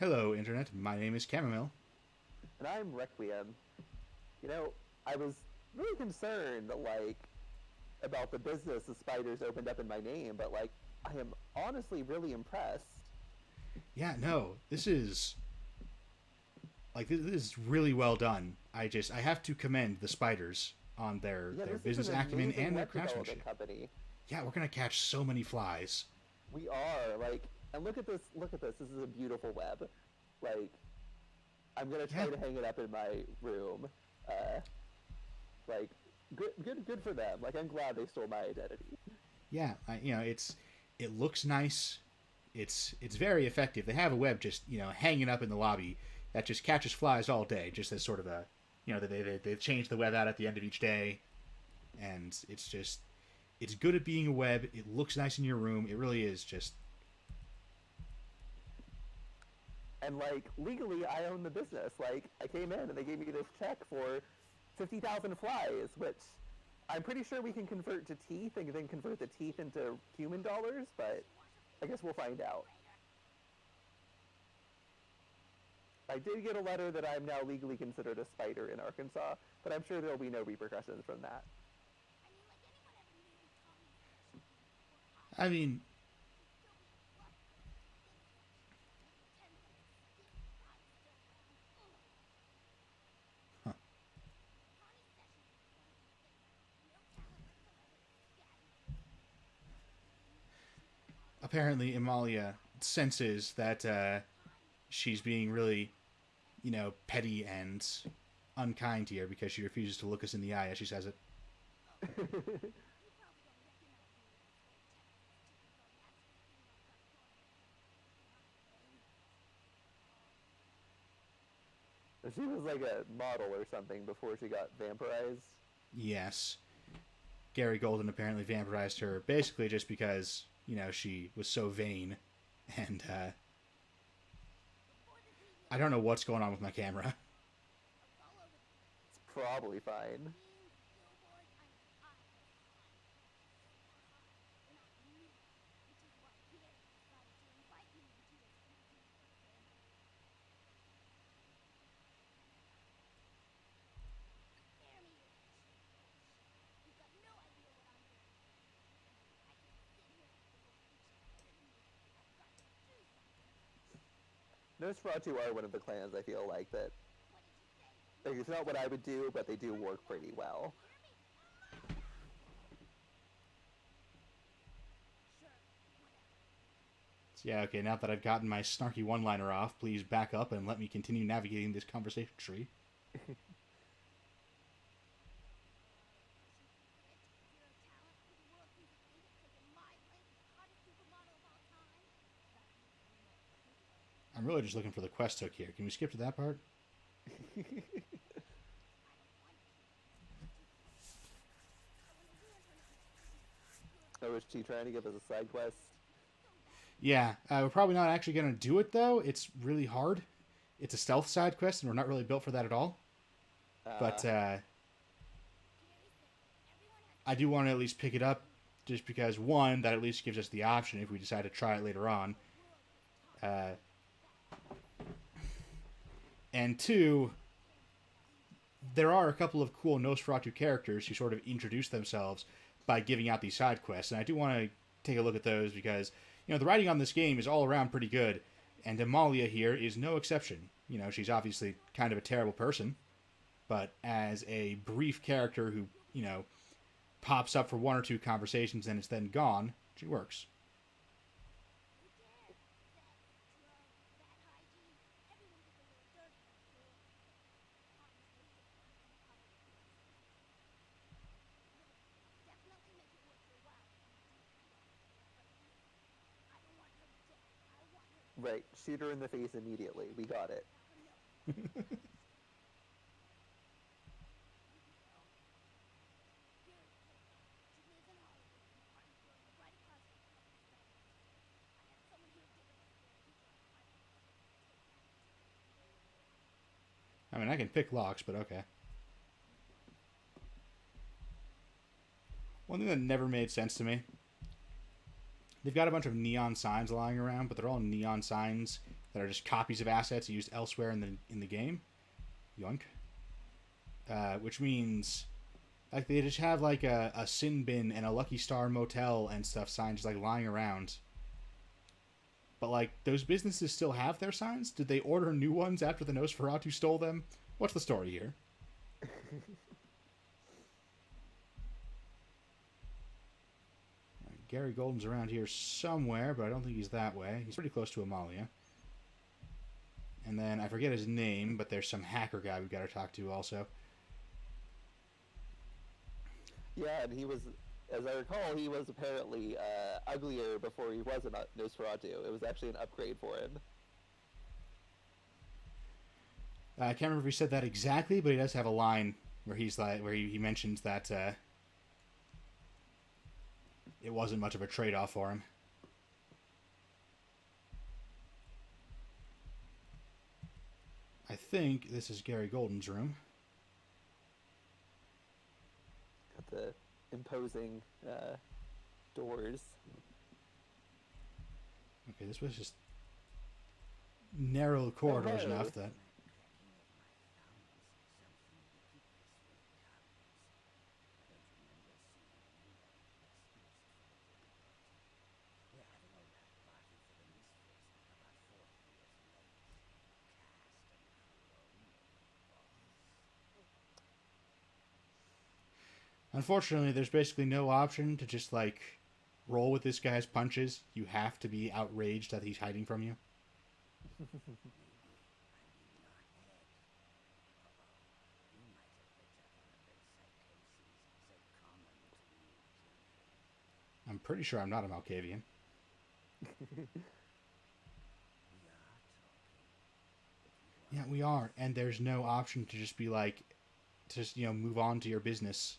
Hello, Internet. My name is Chamomile. And I'm Requiem. You know, I was really concerned, about the business the spiders opened up in my name, but I am honestly really impressed. Yeah, no, this is really well done. I have to commend the spiders on Yeah, their this is business an acumen amazing and their web development craftsmanship. company. Yeah, we're gonna catch so many flies. We are and look at this. Look at this. This is a beautiful web. Like, I'm gonna Yeah, try to hang it up in my room. Uh, like, good for them. Like, I'm glad they stole my identity. yeah. It looks nice. It's very effective. They have a web just hanging up in the lobby that just catches flies all day, just as sort of a they change the web out at the end of each day, and it's good at being a web. It looks nice in your room. It really is just And legally, I own the business. Like, I came in and they gave me this check for 50,000 flies, which I'm pretty sure we can convert to teeth and then convert the teeth into human dollars, but I guess we'll find out. I did get a letter that I'm now legally considered a spider in Arkansas, but I'm sure there'll be no repercussions from that. I mean, huh. Apparently Amalia senses that she's being really, petty and unkind here because she refuses to look us in the eye as she says it. She was like a model or something before she got vampirized. Yes. Gary Golden apparently vampirized her basically just because, she was so vain. And I don't know what's going on with my camera. It's probably fine. Nosferatu are one of the clans I feel like it's not what I would do, but they do work pretty well. So yeah, okay, now that I've gotten my snarky one liner off, please back up and let me continue navigating this conversation tree. I'm really just looking for the quest hook here. Can we skip to that part? Oh, is she trying to give us a side quest? Yeah, we're probably not actually going to do it though. It's really hard. It's a stealth side quest, and we're not really built for that at all. But Uh, I do want to at least pick it up, just because one, that at least gives us the option if we decide to try it later on, uh, and two, there are a couple of cool Nosferatu characters who sort of introduce themselves by giving out these side quests, and I do want to take a look at those because the writing on this game is all around pretty good, and Amalia here is no exception. She's obviously kind of a terrible person, but as a brief character who pops up for one or two conversations and is then gone, she works. right, shoot her in the face immediately. We got it. I mean, I can pick locks, but okay. One thing that never made sense to me, they've got a bunch of neon signs lying around, but they're all neon signs that are just copies of assets used elsewhere in the game. Yoink. Which means like they just have like a sin bin and a Lucky Star motel and stuff signs just like lying around. But like those businesses still have their signs? Did they order new ones after the Nosferatu stole them? What's the story here? Gary Golden's around here somewhere, but I don't think he's that way. He's pretty close to Amalia. And then I forget his name, but there's some hacker guy we've got to talk to also. Yeah, and he was, as I recall, he was apparently uglier before he was a Nosferatu. It was actually an upgrade for him. I can't remember if he said that exactly, but he does have a line where he's like, where he mentions that it wasn't much of a trade-off for him. I think this is Gary Golden's room. Got the imposing doors. Okay, this was just narrow corridors enough that... Unfortunately, there's basically no option to just, like, roll with this guy's punches. You have to be outraged that he's hiding from you. I'm pretty sure I'm not a Malkavian. Yeah, we are. And there's no option to just be like, just, move on to your business.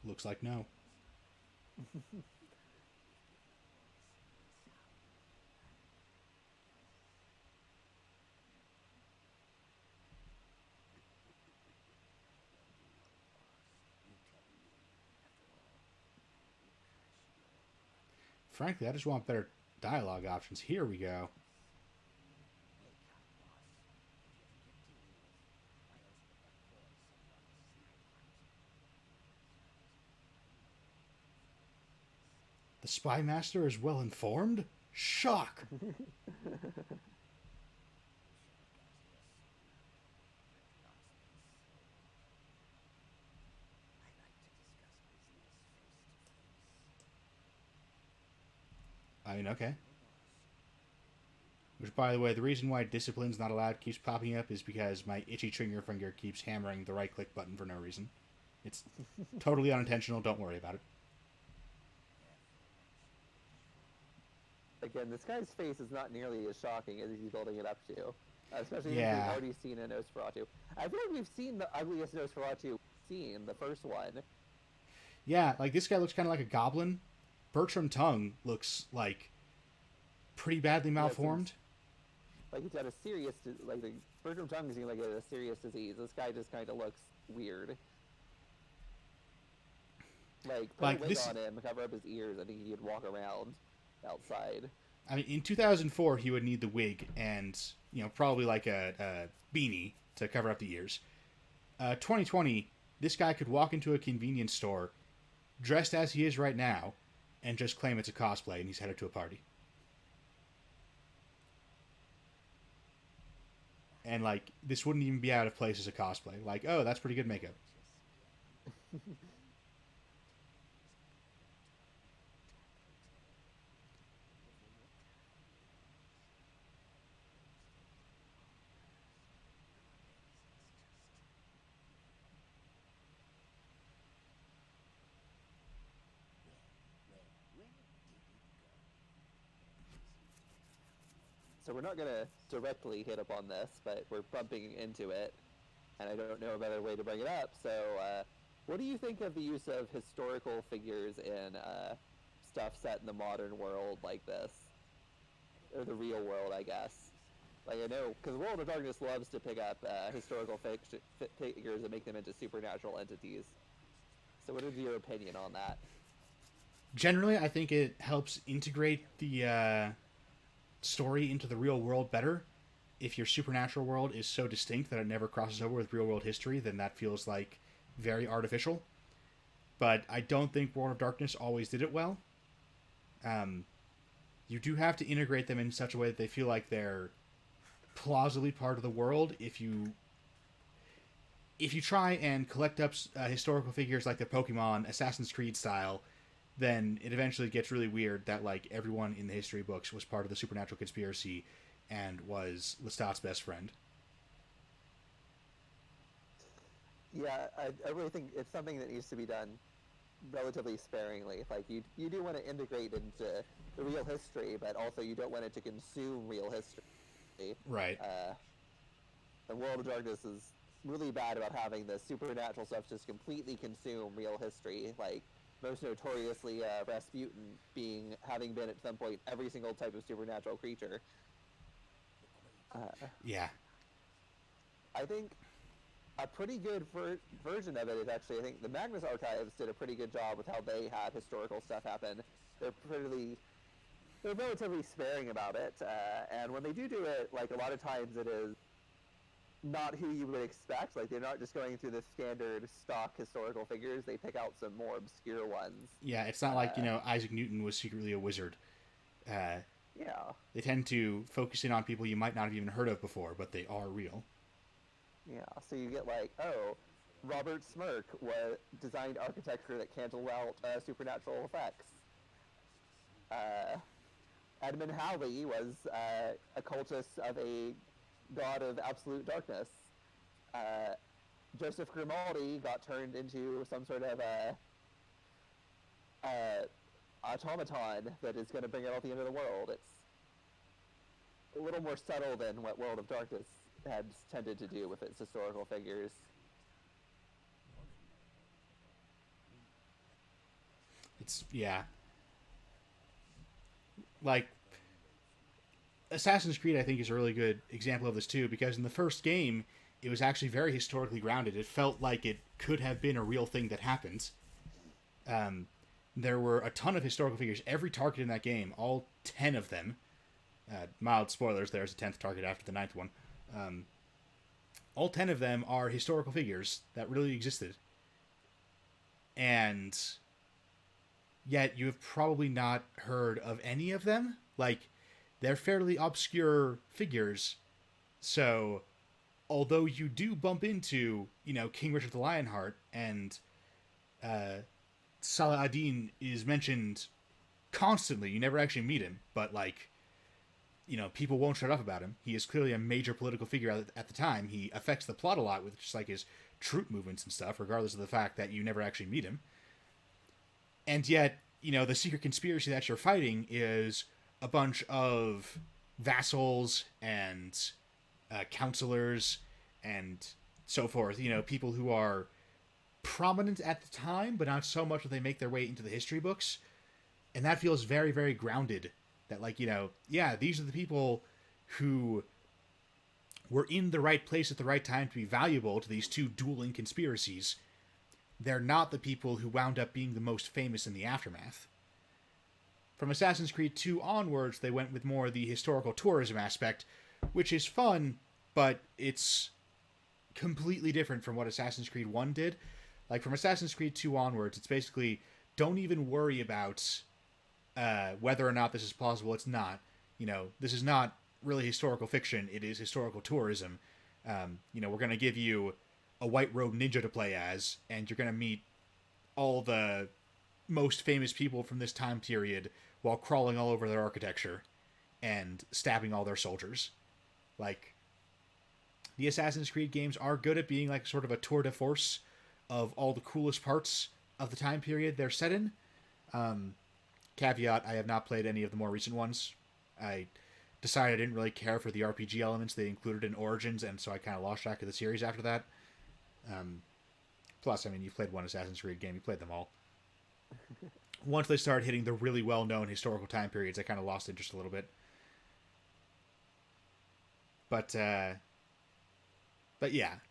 Looks like no. Frankly, I just want better dialogue options. Here we go. The spy master is well informed? Shock! I mean, okay. Which, by the way, the reason why discipline's not allowed keeps popping up is because my itchy trigger finger keeps hammering the right-click button for no reason. It's totally unintentional. Don't worry about it. Again, this guy's face is not nearly as shocking as he's building it up to. Especially Yeah. since we've already seen a Nosferatu. I feel like we've seen the ugliest Nosferatu seen, the first one. Yeah, like this guy looks kind of like a goblin. Bertram Tongue looks like pretty badly malformed. Like he's got a serious, like the Bertram Tongue seems like a serious disease. This guy just kind of looks weird. Like put a wig on him, cover up his ears. I think he could walk around outside. I mean, in 2004, he would need the wig and, probably like a beanie to cover up the ears. 2020, this guy could walk into a convenience store, dressed as he is right now, and just claim it's a cosplay and he's headed to a party. And, like, this wouldn't even be out of place as a cosplay. Like, oh, that's pretty good makeup. So we're not going to directly hit up on this, but we're bumping into it, and I don't know a better way to bring it up, so What do you think of the use of historical figures in stuff set in the modern world like this, or the real world, I guess? Like, I know, because World of Darkness loves to pick up historical figures and make them into supernatural entities. So what is your opinion on that? Generally, I think it helps integrate the story into the real world better. If your supernatural world is so distinct that it never crosses over with real world history, then that feels like very artificial. But I don't think World of Darkness always did it well. You do have to integrate them in such a way that they feel like they're plausibly part of the world. If you try and collect up historical figures like the Pokemon Assassin's Creed style, then it eventually gets really weird that like everyone in the history books was part of the supernatural conspiracy and was Lestat's best friend. Yeah, I really think it's something that needs to be done relatively sparingly. Like, you do want to integrate into the real history, but also you don't want it to consume real history. Right. The World of Darkness is really bad about having the supernatural stuff just completely consume real history. Like, most notoriously, Rasputin having been at some point every single type of supernatural creature. Yeah. I think a pretty good version of it is actually, I think the Magnus Archives did a pretty good job with how they had historical stuff happen. They're relatively sparing about it, and when they do it, like, a lot of times it is not who you would expect. Like, they're not just going through the standard stock historical figures. They pick out some more obscure ones. Yeah, it's not like, Isaac Newton was secretly a wizard. Yeah. They tend to focus in on people you might not have even heard of before, but they are real. Yeah, so you get like, oh, Robert Smirk designed architecture that canceled out supernatural effects. Edmund Halley was a cultist of a god of absolute darkness. Joseph Grimaldi got turned into some sort of automaton that is going to bring about the end of the world. It's a little more subtle than what World of Darkness had tended to do with its historical figures. Yeah. Like, Assassin's Creed, I think, is a really good example of this, too, because in the first game, it was actually very historically grounded. It felt like it could have been a real thing that happened. There were a ton of historical figures. Every target in that game, all 10 of them, mild spoilers, there's a 10th target after the 9th one, all 10 of them are historical figures that really existed. And yet you have probably not heard of any of them. Like, they're fairly obscure figures. So, although you do bump into, King Richard the Lionheart, and Salah ad-Din is mentioned constantly, you never actually meet him, but, like, people won't shut up about him. He is clearly a major political figure at the time. He affects the plot a lot with just, like, his troop movements and stuff, regardless of the fact that you never actually meet him. And yet, the secret conspiracy that you're fighting is a bunch of vassals and counselors and so forth. People who are prominent at the time, but not so much that they make their way into the history books. And that feels very, very grounded. That, like, yeah, these are the people who were in the right place at the right time to be valuable to these two dueling conspiracies. They're not the people who wound up being the most famous in the aftermath. From Assassin's Creed 2 onwards, they went with more of the historical tourism aspect, which is fun, but it's completely different from what Assassin's Creed 1 did. Like, from Assassin's Creed 2 onwards, it's basically, don't even worry about whether or not this is plausible. It's not. This is not really historical fiction. It is historical tourism. We're going to give you a white robe ninja to play as, and you're going to meet all the most famous people from this time period while crawling all over their architecture and stabbing all their soldiers. Like, the Assassin's Creed games are good at being like sort of a tour de force of all the coolest parts of the time period they're set in. Caveat, I have not played any of the more recent ones. I decided I didn't really care for the RPG elements they included in Origins, and so I kind of lost track of the series after that. Plus, I mean, you've played one Assassin's Creed game, you played them all. Once they started hitting the really well-known historical time periods, I kind of lost interest a little bit. But yeah,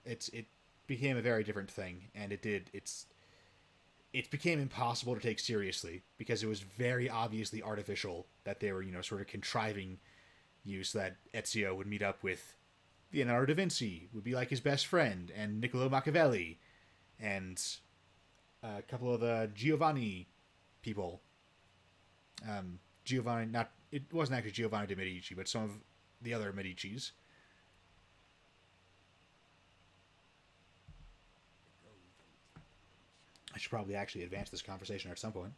it became a very different thing, and it became impossible to take seriously because it was very obviously artificial that they were, sort of contriving use that Ezio would meet up with Leonardo da Vinci, would be like his best friend, and Niccolo Machiavelli, and a couple of the Giovanni people. Giovanni, not it wasn't actually Giovanni de Medici, but some of the other Medicis. I should probably actually advance this conversation at some point.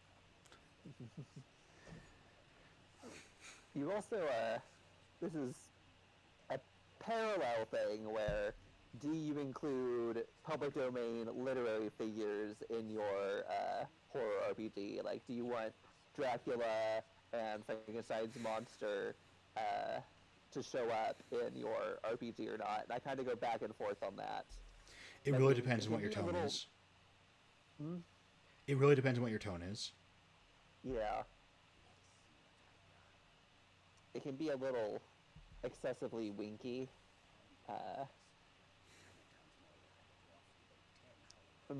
You also, this is a parallel thing where do you include public domain literary figures in your horror RPG? Like, do you want Dracula and Frankenstein's monster to show up in your RPG or not? And I kind of go back and forth on that. It really depends on what your tone is. It really depends on what your tone is. Yeah. It can be a little excessively winky.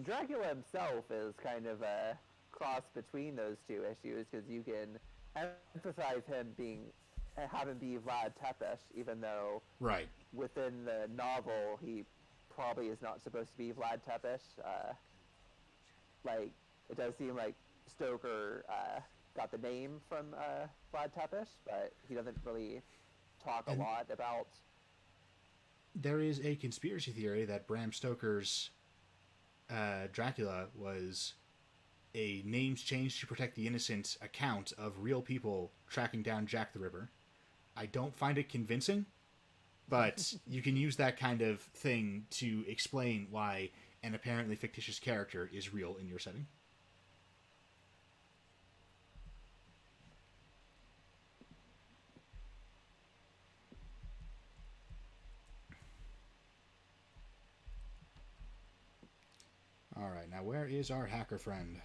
Dracula himself is kind of a cross between those two issues because you can emphasize have him be Vlad Tepes, even though right within the novel he probably is not supposed to be Vlad Tepes. Like, it does seem like Stoker got the name from Vlad Tepes, but he doesn't really talk a lot about... There is a conspiracy theory that Bram Stoker's Dracula was a names change to protect the innocent account of real people tracking down Jack the Ripper. I don't find it convincing, but you can use that kind of thing to explain why an apparently fictitious character is real in your setting. Alright, now where is our hacker friend?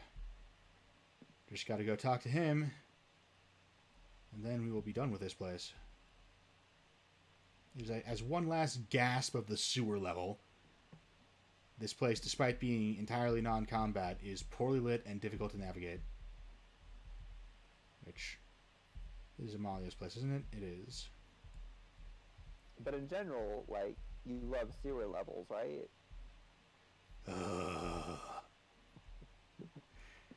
Just gotta go talk to him, and then we will be done with this place. As one last gasp of the sewer level, this place, despite being entirely non-combat, is poorly lit and difficult to navigate. Which is Amalia's place, isn't it? It is. But in general, like, you love sewer levels, right?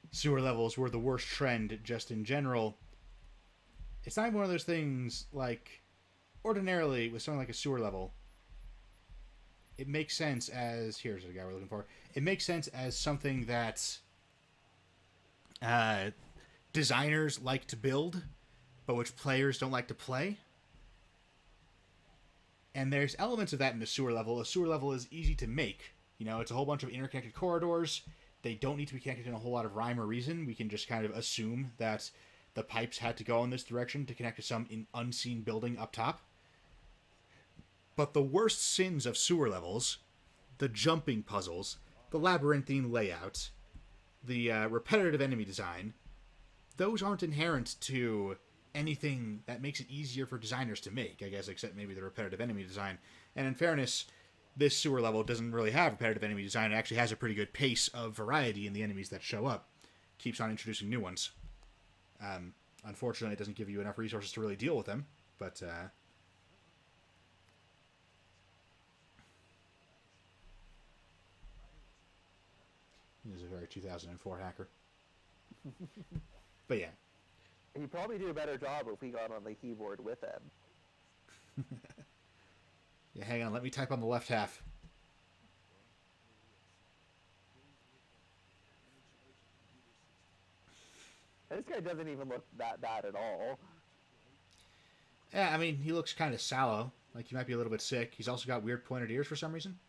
Sewer levels were the worst trend just in general. It's not even one of those things, like, ordinarily with something like a sewer level, it makes sense as... Here's the guy we're looking for. It makes sense as something that designers like to build, but which players don't like to play. And there's elements of that in the sewer level. A sewer level is easy to make. It's a whole bunch of interconnected corridors. They don't need to be connected in a whole lot of rhyme or reason. We can just kind of assume that the pipes had to go in this direction to connect to some unseen building up top. But the worst sins of sewer levels, the jumping puzzles, the labyrinthine layout, the repetitive enemy design, those aren't inherent to anything that makes it easier for designers to make, I guess, except maybe the repetitive enemy design. And in fairness, this sewer level doesn't really have repetitive enemy design. It actually has a pretty good pace of variety in the enemies that show up. Keeps on introducing new ones. Unfortunately, it doesn't give you enough resources to really deal with them, but... He's a very 2004 hacker. But yeah. He'd probably do a better job if we got on the keyboard with him. Yeah, hang on. Let me type on the left half. This guy doesn't even look that bad at all. Yeah, I mean, he looks kind of sallow. Like he might be a little bit sick. He's also got weird pointed ears for some reason.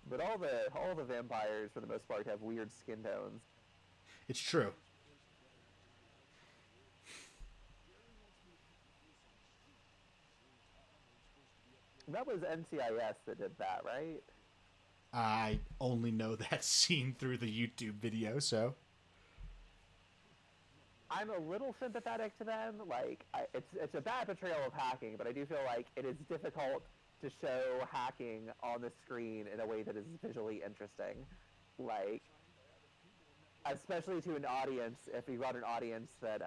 But all the vampires, for the most part, have weird skin tones. It's true. That was NCIS that did that, right? I only know that scene through the YouTube video, so I'm a little sympathetic to them. Like, it's a bad portrayal of hacking, but I do feel like it is difficult to show hacking on the screen in a way that is visually interesting. Like, especially to an audience, if you've got an audience that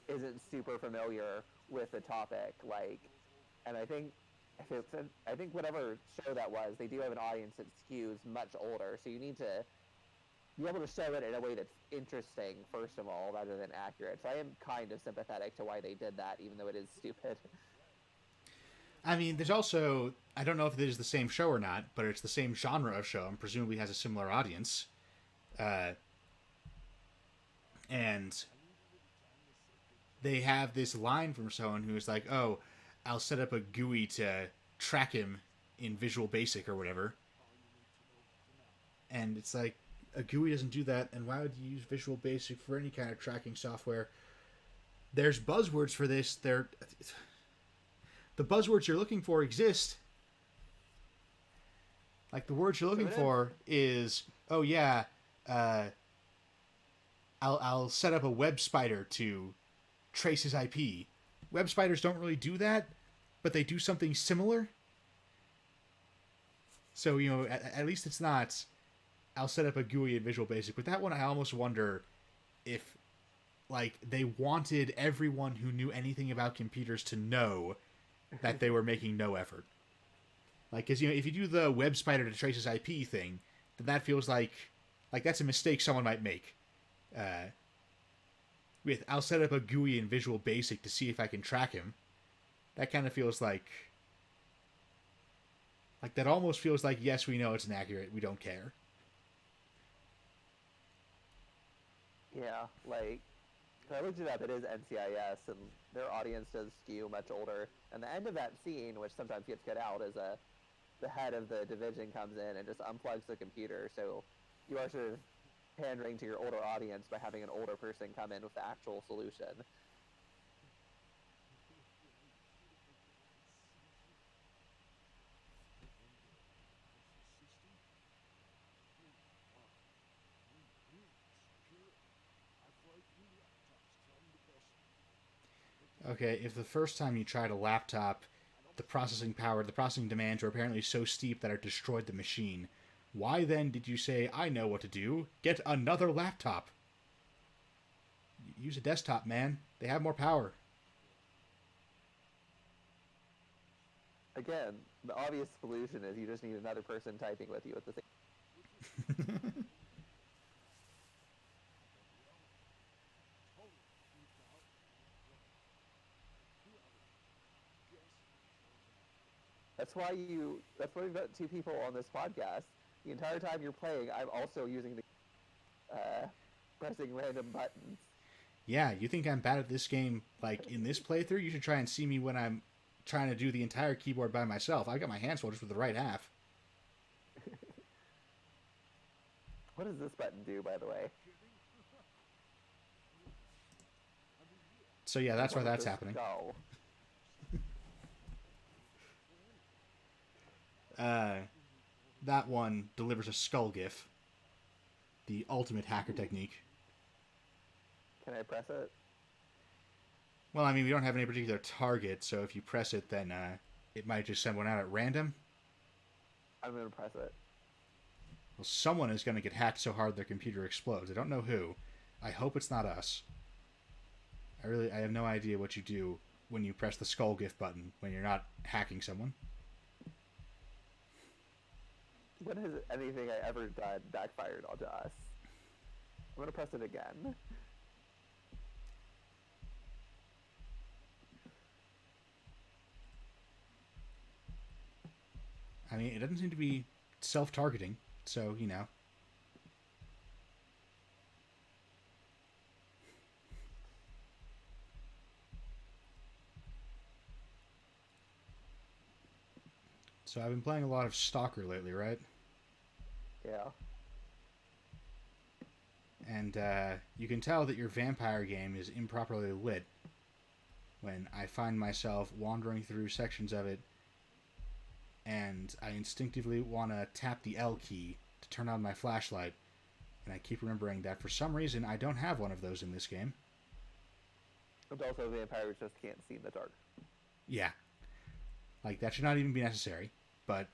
isn't super familiar with the topic. Like, and I think if it's I think whatever show that was, they do have an audience that skews much older, so you need to be able to show it in a way that's interesting, first of all, rather than accurate. So I am kind of sympathetic to why they did that, even though it is stupid. I mean, there's also, I don't know if it is the same show or not, but it's the same genre of show and presumably has a similar audience. Uh, and they have this line from someone who's like, "Oh, I'll set up a GUI to track him in Visual Basic or whatever." And it's like, a GUI doesn't do that, and why would you use Visual Basic for any kind of tracking software? There's buzzwords for this. The buzzwords you're looking for exist. Like, the words you're looking for is, oh yeah, I'll set up a web spider to trace his IP. Web spiders don't really do that, but they do something similar. So, at least it's not, I'll set up a GUI in Visual Basic. With that one, I almost wonder if, like, they wanted everyone who knew anything about computers to know that they were making no effort. Like, because, if you do the web spider to trace his IP thing, then that feels like that's a mistake someone might make. With, I'll set up a GUI in Visual Basic to see if I can track him, that kind of feels like that almost feels like, yes, we know it's inaccurate, we don't care. Yeah, like, I looked it up, it is NCIS, and their audience does skew much older. And the end of that scene, which sometimes gets cut out, is the head of the division comes in and just unplugs the computer. So you are sort of pandering to your older audience by having an older person come in with the actual solution. Okay, if the first time you tried a laptop, the processing demands were apparently so steep that it destroyed the machine, why then did you say, I know what to do, get another laptop? Use a desktop, man. They have more power. Again, the obvious solution is you just need another person typing with you at the same. That's why we've got two people on this podcast. The entire time you're playing, I'm also using the pressing random buttons. Yeah, you think I'm bad at this game, like, in this playthrough? You should try and see me when I'm trying to do the entire keyboard by myself. I got my hands full just with the right half. What does this button do, by the way? So yeah, that's why that's happening. Go. That one delivers a skull gif. The ultimate hacker technique. Can I press it? Well, I mean, we don't have any particular target, so if you press it, then it might just send one out at random. I'm going to press it. Well, someone is going to get hacked so hard their computer explodes. I don't know who. I hope it's not us. I have no idea what you do when you press the skull gif button when you're not hacking someone. When has anything I ever done backfired onto us? I'm going to press it again. I mean, it doesn't seem to be self-targeting, so, So I've been playing a lot of Stalker lately, right? Yeah. And you can tell that your vampire game is improperly lit when I find myself wandering through sections of it and I instinctively want to tap the L key to turn on my flashlight, and I keep remembering that for some reason I don't have one of those in this game. And also, vampires just can't see in the dark. Yeah. Like, that should not even be necessary, but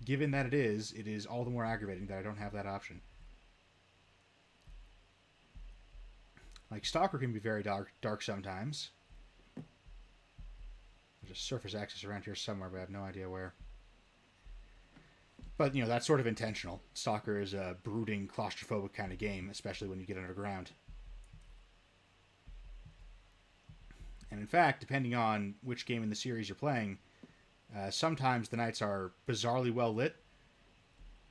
given that it is all the more aggravating that I don't have that option. Like, Stalker can be very dark sometimes. There's a surface access around here somewhere, but I have no idea where. But, that's sort of intentional. Stalker is a brooding, claustrophobic kind of game, especially when you get underground. And in fact, depending on which game in the series you're playing, sometimes the nights are bizarrely well lit,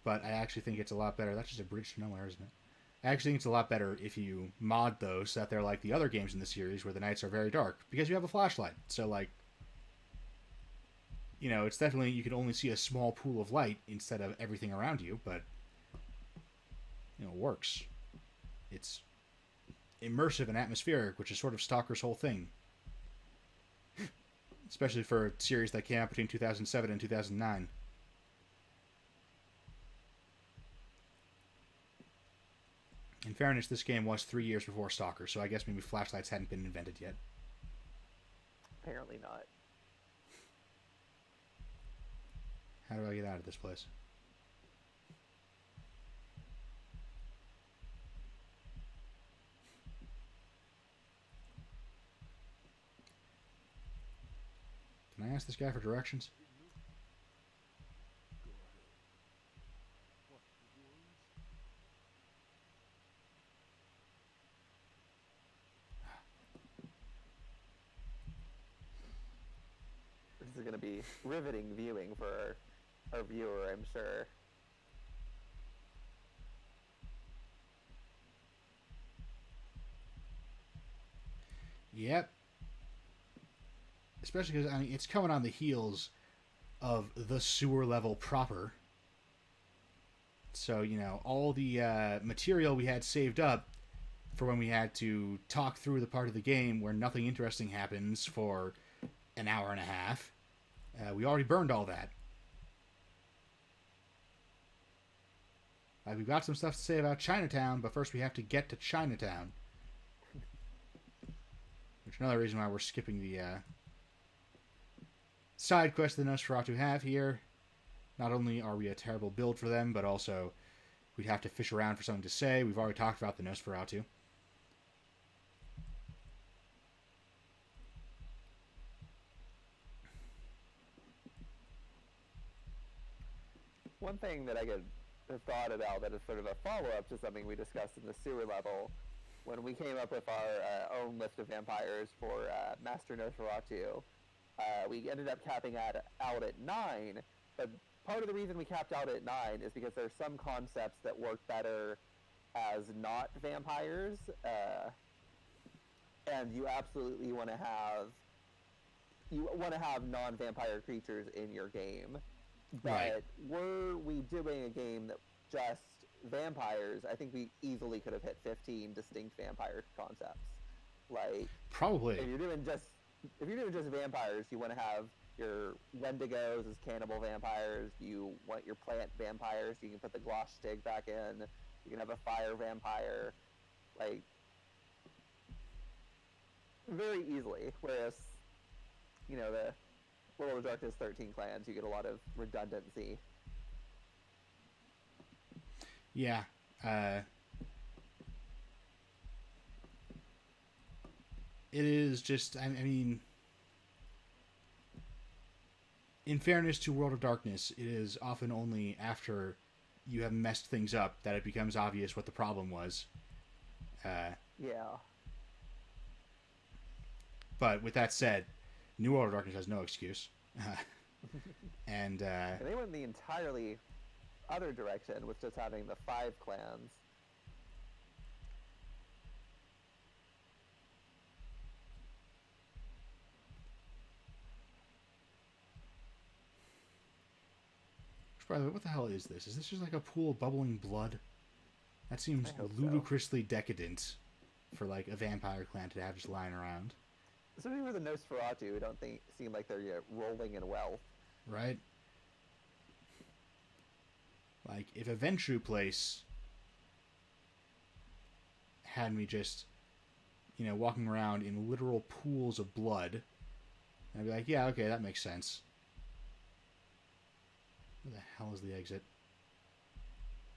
but I actually think it's a lot better. That's just a bridge to nowhere, isn't it? I actually think it's a lot better if you mod those so that they're like the other games in the series where the nights are very dark, because you have a flashlight. So, like, it's definitely, you can only see a small pool of light instead of everything around you, but, it works. It's immersive and atmospheric, which is sort of Stalker's whole thing. Especially for a series that came out between 2007 and 2009. In fairness, this game was 3 years before Stalker, so I guess maybe flashlights hadn't been invented yet. Apparently not. How do I get out of this place? Can I ask this guy for directions? This is going to be riveting viewing for our viewer, I'm sure. Yep. Especially because, it's coming on the heels of the sewer level proper. So, all the material we had saved up for when we had to talk through the part of the game where nothing interesting happens for an hour and a half, we already burned all that. We've got some stuff to say about Chinatown, but first we have to get to Chinatown. Which is another reason why we're skipping the side quest the Nosferatu have here. Not only are we a terrible build for them, but also we'd have to fish around for something to say. We've already talked about the Nosferatu. One thing that I could have thought about that is sort of a follow-up to something we discussed in the sewer level, when we came up with our own list of vampires for Master Nosferatu, we ended up capping out at 9, but part of the reason we capped out at 9 is because there's some concepts that work better as not vampires, and you absolutely want to have non-vampire creatures in your game. But Right. were we doing a game that just vampires, I think we easily could have hit 15 distinct vampire concepts. Like, Probably. if you're doing just vampires, you want to have your Wendigos as cannibal vampires. You want your plant vampires. You can put the Glosstig back in. You can have a fire vampire, like, very easily. Whereas, the World of Darkness 13 clans, you get a lot of redundancy. Yeah. It is just, I mean, in fairness to World of Darkness, it is often only after you have messed things up that it becomes obvious what the problem was. Yeah. But with that said, New World of Darkness has no excuse. And And they went in the entirely other direction with just having the 5 clans. by the way, what the hell is this? Is this just like a pool of bubbling blood? That seems I hope so. ludicrously decadent for like a vampire clan to have just lying around. especially for the Nosferatu, who don't think seem like they're rolling in wealth. Right? Like, if a Ventrue place had me just, walking around in literal pools of blood, I'd be like, yeah, okay, that makes sense. Where the hell is the exit?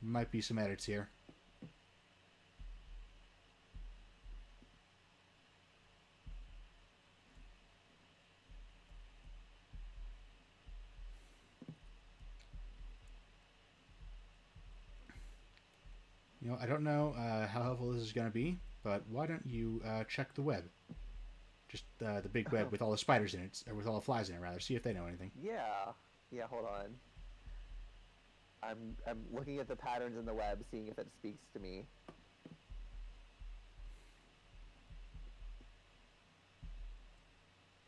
Might be some edits here. I don't know how helpful this is going to be, but why don't you check the web? Just the big web with all the spiders in it, or with all the flies in it, rather. See if they know anything. Yeah, hold on. I'm looking at the patterns in the web, seeing if it speaks to me.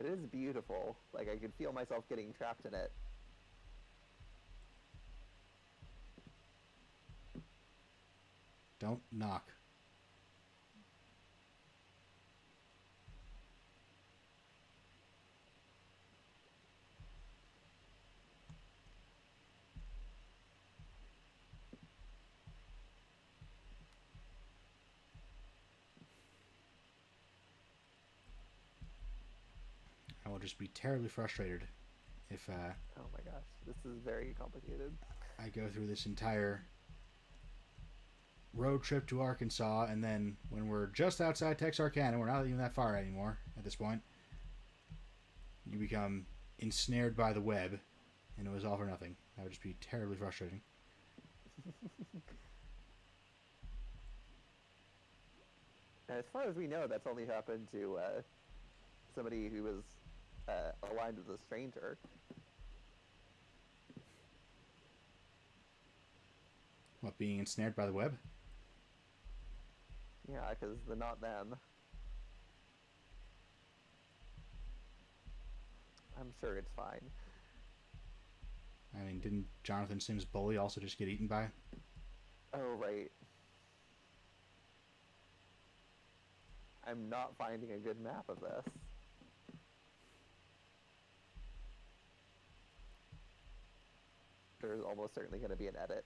It is beautiful. Like, I could feel myself getting trapped in it. Don't knock. I will just be terribly frustrated if Oh my gosh, this is very complicated. I go through this entire road trip to Arkansas, and then when we're just outside Texarkana, we're not even that far anymore at this point, you become ensnared by the web, and it was all for nothing. That would just be terribly frustrating. As far as we know, that's only happened to somebody who was aligned with a stranger. What, being ensnared by the web? Yeah, because they're not them. I'm sure it's fine. I mean, didn't Jonathan Sims' bully also just get eaten by? Oh, right. I'm not finding a good map of this. There's almost certainly going to be an edit.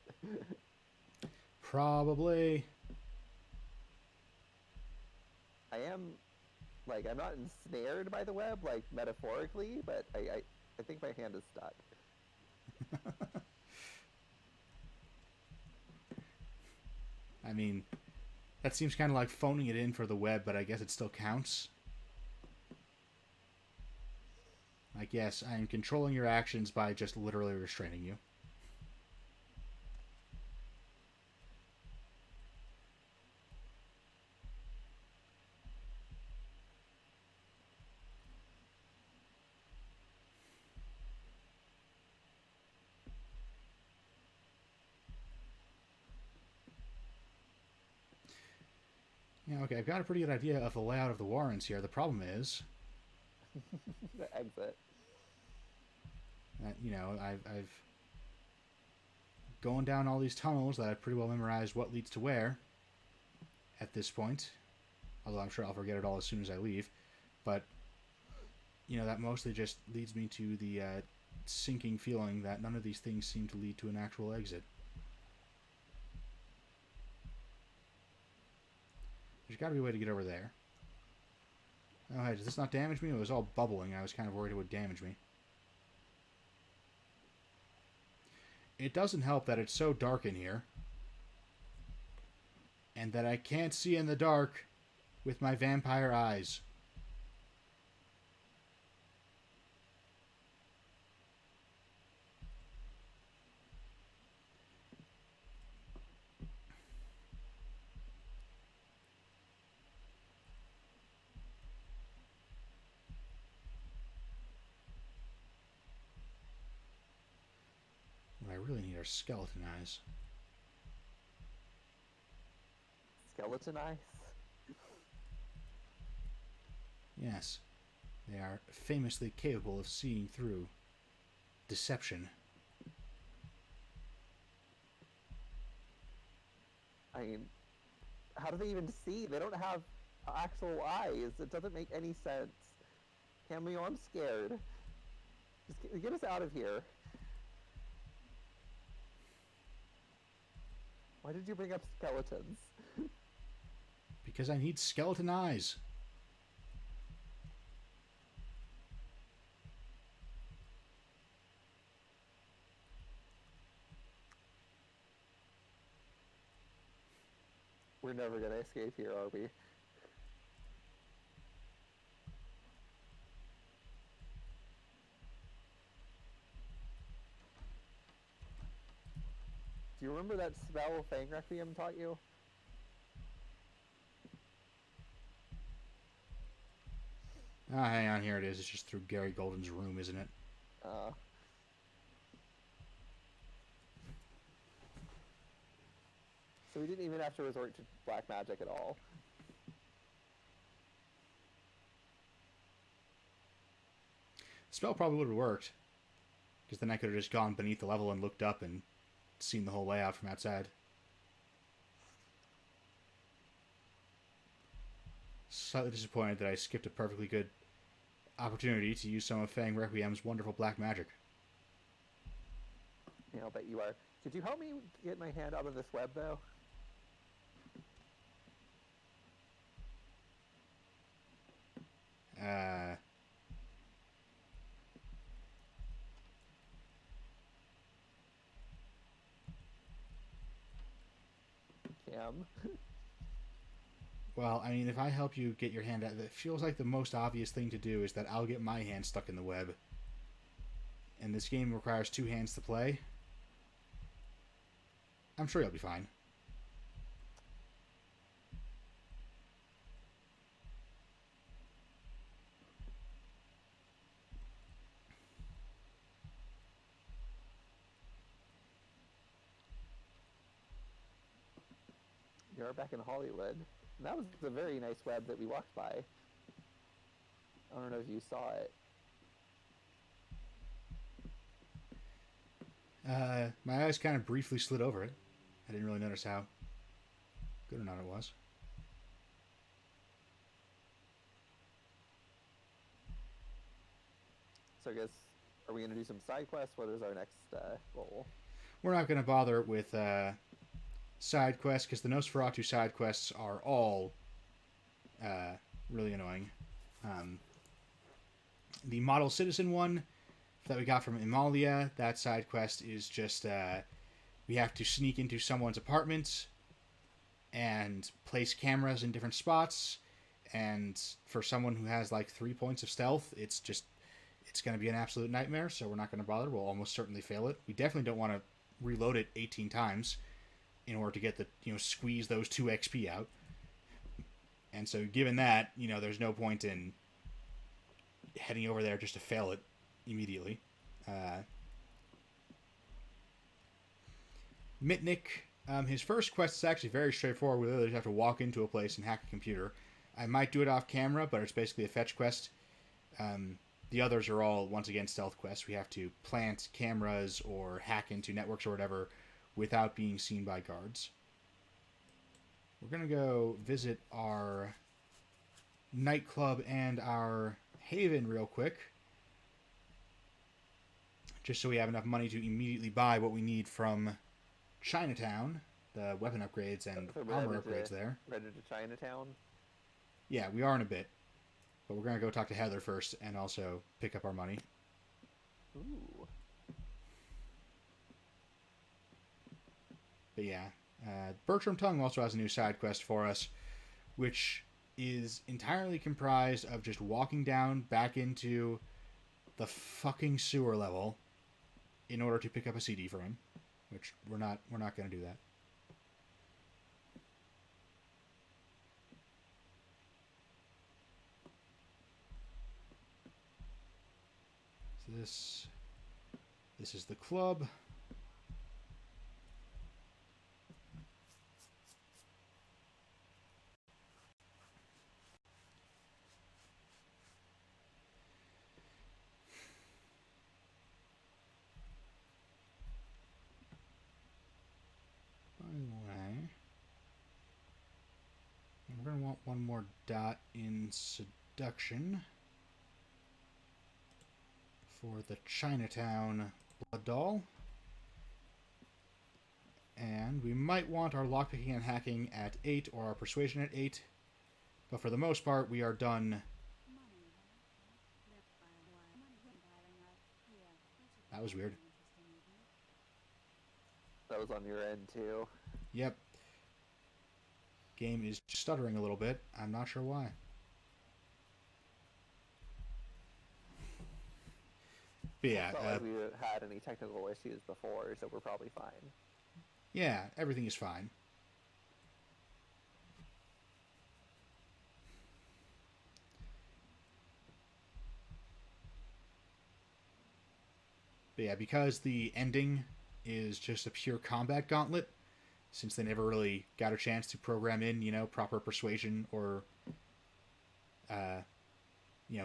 Probably. I am, like, I'm not ensnared by the web, like, metaphorically, but I think my hand is stuck. I mean, that seems kind of like phoning it in for the web, but I guess it still counts. Like, yes, I am controlling your actions by just literally restraining you. Yeah, okay, I've got a pretty good idea of the layout of the Warrens here. The problem is The exit. that, I've going down all these tunnels that I've pretty well memorized what leads to where at this point. Although I'm sure I'll forget it all as soon as I leave. But, that mostly just leads me to the sinking feeling that none of these things seem to lead to an actual exit. There's got to be a way to get over there. Oh, hey, does this not damage me? It was all bubbling. I was kind of worried it would damage me. It doesn't help that it's so dark in here. And that I can't see in the dark with my vampire eyes. What I really need are skeleton eyes. Skeleton eyes? Yes, they are famously capable of seeing through deception. I mean, how do they even see? They don't have actual eyes. It doesn't make any sense. Cameo, I'm scared. Just get us out of here. Why did you bring up skeletons? Because I need skeleton eyes. We're never gonna escape here, are we? Do you remember that spell Fang Requiem taught you? Ah, hang on, here it is. It's just through Gary Golden's room, isn't it? Uh, so we didn't even have to resort to black magic at all. The spell probably would have worked. Because then I could have just gone beneath the level and looked up and seen the whole layout from outside. Slightly disappointed that I skipped a perfectly good opportunity to use some of Fang Requiem's wonderful black magic. Yeah, I'll bet you are. Could you help me get my hand out of this web, though? Uh, Cam. well, I mean, if I help you get your hand out, it feels like the most obvious thing to do is that I'll get my hand stuck in the web. And this game requires 2 hands to play. I'm sure you'll be fine. You are back in Hollywood. And that was a very nice web that we walked by. I don't know if you saw it. My eyes kind of briefly slid over it. I didn't really notice how good or not it was. So I guess, are we going to do some side quests? What is our next goal? We're not going to bother with side quests because the Nosferatu side quests are all really annoying. The Model Citizen one that we got from Imalia, that side quest is just we have to sneak into someone's apartment and place cameras in different spots. And for someone who has like 3 points of stealth, it's going to be an absolute nightmare. So we're not going to bother. We'll almost certainly fail it. We definitely don't want to reload it 18 times in order to get the squeeze those 2 XP out. And so given that, there's no point in heading over there just to fail it immediately. Mitnick, his first quest is actually very straightforward. We literally just have to walk into a place and hack a computer. I might do it off camera, but it's basically a fetch quest. The others are all, once again, stealth quests. We have to plant cameras or hack into networks or whatever without being seen by guards. We're going to go visit our nightclub and our haven real quick. Just so we have enough money to immediately buy what we need from Chinatown. The weapon upgrades and armor upgrades there. Ready to Chinatown? Yeah, we are in a bit. But we're going to go talk to Heather first and also pick up our money. Ooh. But yeah, Bertram Tongue also has a new side quest for us, which is entirely comprised of just walking down back into the fucking sewer level in order to pick up a CD for him, which we're not going to do that. So this is the club. Anyway, we're going to want one more dot in seduction. for the Chinatown Blood Doll. And we might want our lockpicking and hacking at 8 or our persuasion at 8. But for the most part, we are done. That was weird. That was on your end, too. Yep. Game is stuttering a little bit. I'm not sure why. But yeah. It's not like we had any technical issues before, so we're probably fine. Yeah, everything is fine. But yeah, because the ending is just a pure combat gauntlet, since they never really got a chance to program in, proper persuasion or,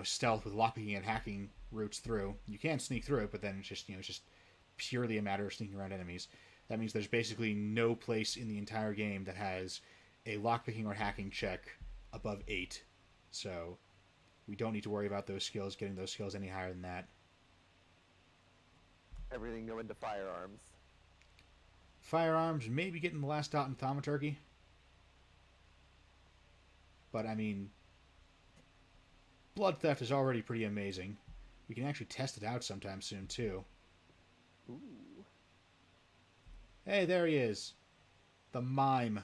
stealth with lockpicking and hacking routes through. You can sneak through it, but then it's just purely a matter of sneaking around enemies. That means there's basically no place in the entire game that has a lockpicking or hacking check above 8. So we don't need to worry about those skills, getting those skills any higher than that. Everything go into firearms. Firearms, maybe getting the last dot in thaumaturgy. But, I mean, blood theft is already pretty amazing. We can actually test it out sometime soon, too. Ooh. Hey, there he is. The mime.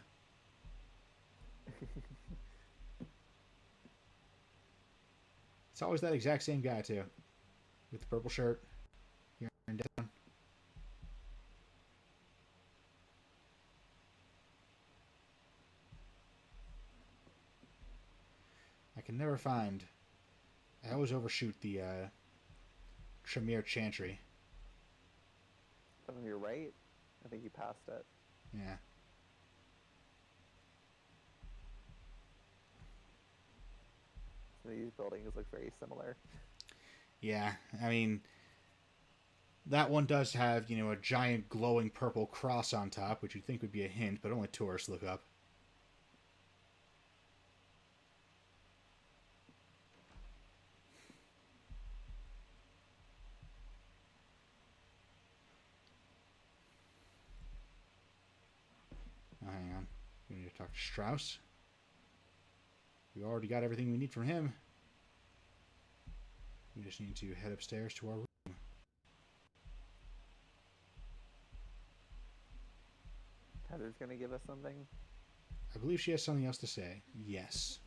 It's always that exact same guy, too. With the purple shirt. Here and down. I can never find... I always overshoot the Tremere Chantry. On your right? I think you passed it. Yeah. Some of these buildings look very similar. Yeah, I mean, that one does have, a giant glowing purple cross on top, which you'd think would be a hint, but only tourists look up. Oh, hang on. We need to talk to Strauss. We already got everything we need from him. We just need to head upstairs to our room. Heather's gonna give us something? I believe she has something else to say. Yes.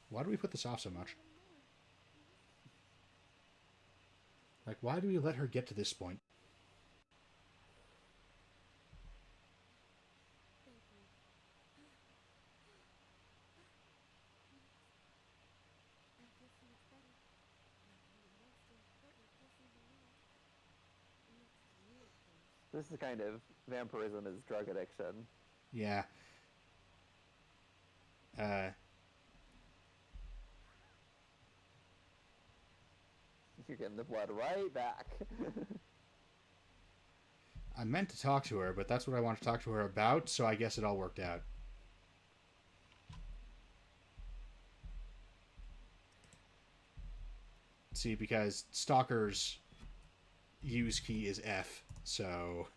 Why do we put this off so much? Like, why do we let her get to this point? This is kind of vampirism is drug addiction. Yeah. You're getting the blood right back. I meant to talk to her, but that's what I want to talk to her about, so I guess it all worked out. See, because Stalker's use key is F, so...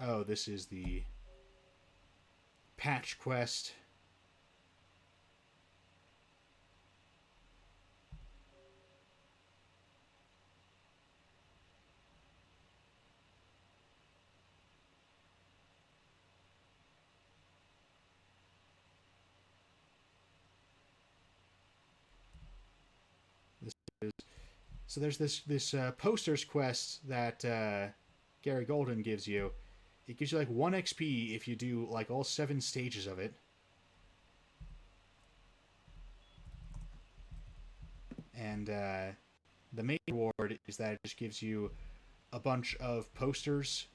Oh, this is the patch quest. So there's this posters quest that Gary Golden gives you. It gives you like 1 XP if you do like all 7 stages of it. And the main reward is that it just gives you a bunch of posters.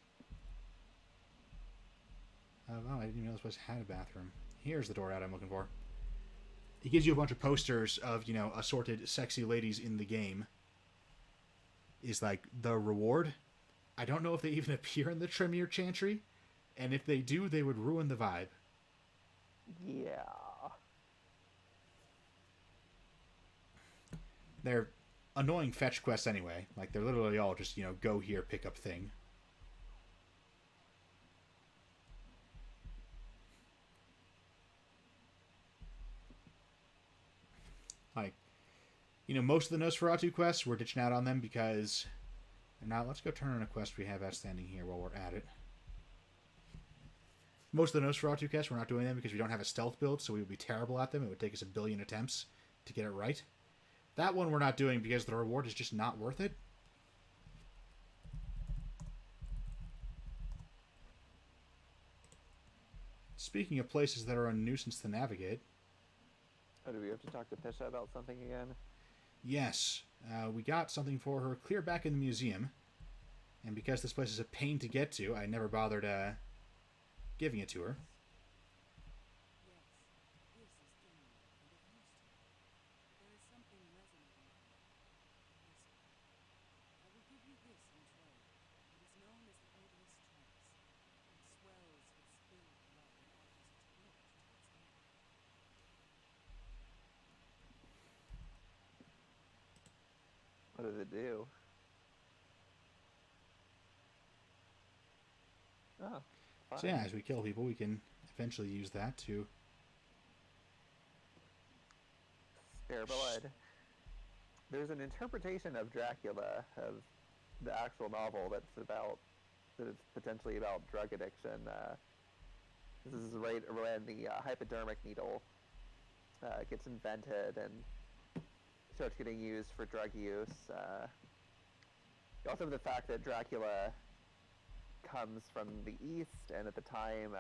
Oh, I didn't even know this place had a bathroom. Here's the door out I'm looking for. It gives you a bunch of posters of, assorted sexy ladies in the game. is like the reward. I don't know if they even appear in the Tremere Chantry, and if they do, they would ruin the vibe. Yeah. They're annoying fetch quests anyway. Like, they're literally all just, go here, pick up thing. Like, most of the Nosferatu quests, we're ditching out on them because... Now, let's go turn on a quest we have outstanding here while we're at it. Most of the Nosferatu quests, we're not doing them because we don't have a stealth build, so we would be terrible at them. It would take us a billion attempts to get it right. That one we're not doing because the reward is just not worth it. Speaking of places that are a nuisance to navigate... Oh, do we have to talk to Pisha about something again? Yes. We got something for her clear back in the museum. And because this place is a pain to get to, I never bothered giving it to her. What does it do? Oh, fine. So yeah, as we kill people, we can eventually use that to... Spare blood. There's an interpretation of Dracula, of the actual novel, that it's potentially about drug addiction. This is right when the hypodermic needle gets invented and starts getting used for drug use. You also have the fact that Dracula comes from the East, and at the time,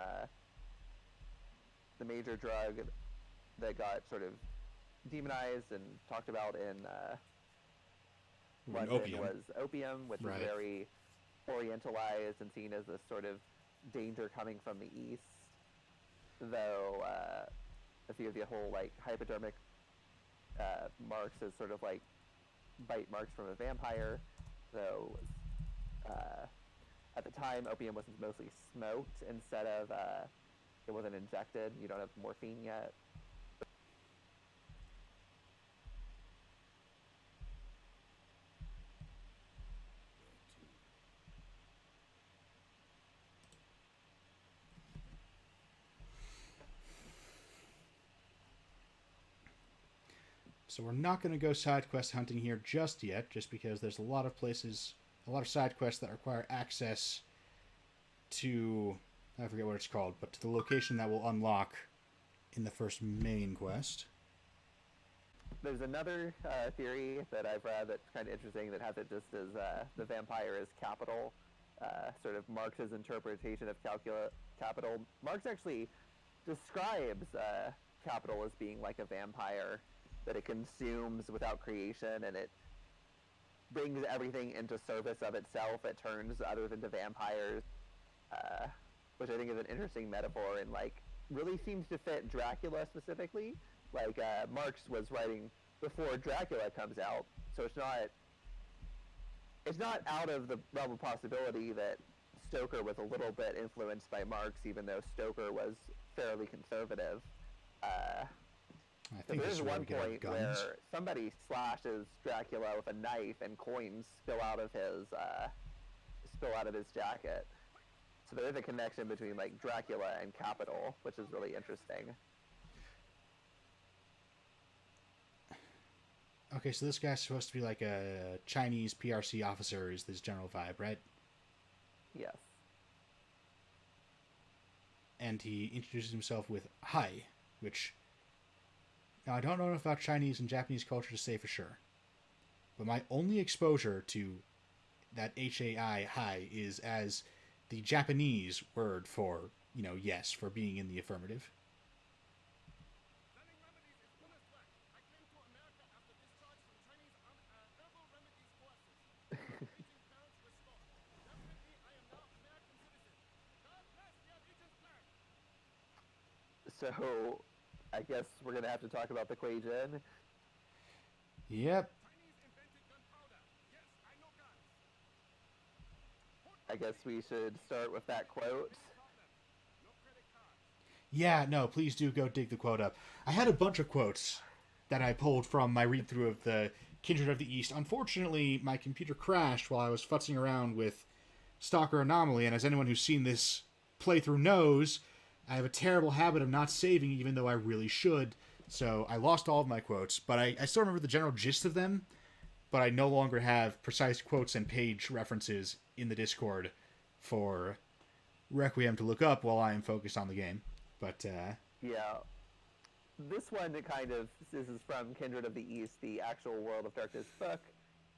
the major drug that got sort of demonized and talked about in London was opium, which was very orientalized and seen as a sort of danger coming from the East. Though, if you have the whole hypodermic marks as sort of bite marks from a vampire, though at the time opium was mostly smoked instead of it wasn't injected. You don't have morphine yet. So we're not going to go side quest hunting here just yet, just because there's a lot of places, a lot of side quests that require access to, I forget what it's called, but to the location that will unlock in the first main quest. There's another theory that I've read that's kind of interesting that has it just as the vampire is capital, sort of Marx's interpretation of capital. Marx actually describes capital as being like a vampire, that it consumes without creation, and it brings everything into service of itself. It turns others into vampires, which I think is an interesting metaphor, and really seems to fit Dracula specifically. Marx was writing before Dracula comes out, so it's not out of the realm of possibility that Stoker was a little bit influenced by Marx, even though Stoker was fairly conservative. I think there's one point where somebody slashes Dracula with a knife and coins spill out of his jacket. So there is a connection between Dracula and capital, which is really interesting. Okay, so this guy's supposed to be like a Chinese PRC officer, is this general vibe, right? Yes. And he introduces himself with "Hi," which... Now, I don't know enough about Chinese and Japanese culture to say for sure, but my only exposure to that HAI, hi, is as the Japanese word for, yes, for being in the affirmative. So, I guess we're going to have to talk about the Kuei Jin. Yep. I guess we should start with that quote. Yeah, no, please do go dig the quote up. I had a bunch of quotes that I pulled from my read through of the Kindred of the East. Unfortunately, my computer crashed while I was futzing around with Stalker Anomaly, and as anyone who's seen this playthrough knows, I have a terrible habit of not saving even though I really should. So I lost all of my quotes, but I still remember the general gist of them, but I no longer have precise quotes and page references in the Discord for Requiem to look up while I am focused on the game. But Yeah, this one this is from Kindred of the East, the actual World of Darkness book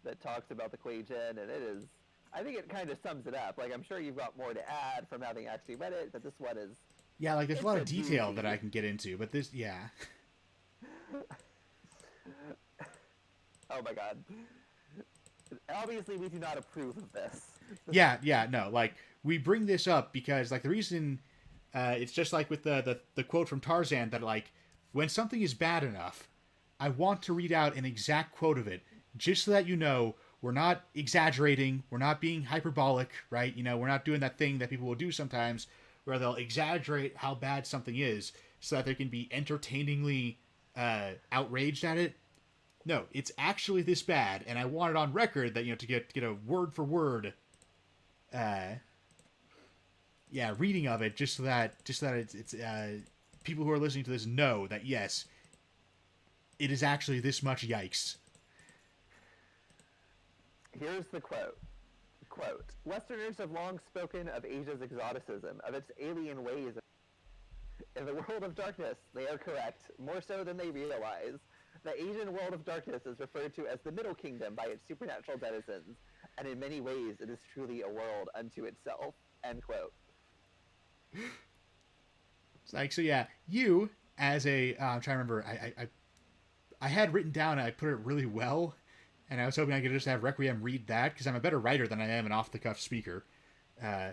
that talks about the Quaijin, and it is. I think it kind of sums it up. Like, I'm sure you've got more to add from having actually read it, but this one is. yeah, like there's a It's lot a of detail doozy. that I can get into, but this, yeah, Oh my god. Obviously, we do not approve of this. yeah, no, like we bring this up because like the reason it's just like with the quote from Tarzan that like when something is bad enough, I want to read out an exact quote of it just so that you know we're not exaggerating, we're not being hyperbolic, right? You know, we're not doing that thing that people will do sometimes where they'll exaggerate how bad something is so that they can be entertainingly outraged at it. No, it's actually this bad, and I want it on record that to get a word for word, uh, yeah, reading of it, just so that it's people who are listening to this know that yes, it is actually this much yikes. Here's the quote. Quote, Westerners have long spoken of Asia's exoticism, of its alien ways. In the world of darkness, they are correct, more so than they realize. The Asian world of darkness is referred to as the Middle Kingdom by its supernatural denizens, and in many ways it is truly a world unto itself. End quote. It's like so, yeah. You as a I'm trying to remember. I had written down. I put it really well, and I was hoping I could just have Requiem read that because I'm a better writer than I am an off the cuff speaker. Uh,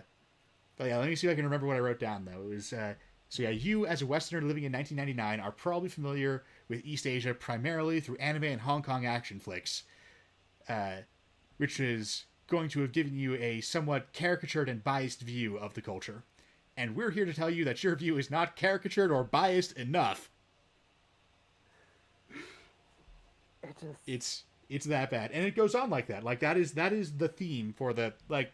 but yeah, let me see if I can remember what I wrote down though. It was so yeah, you as a Westerner living in 1999 are probably familiar with East Asia primarily through anime and Hong Kong action flicks, uh, which is going to have given you a somewhat caricatured and biased view of the culture. And we're here to tell you that your view is not caricatured or biased enough. It just. It's that bad, and it goes on like that. Like that is the theme for the like.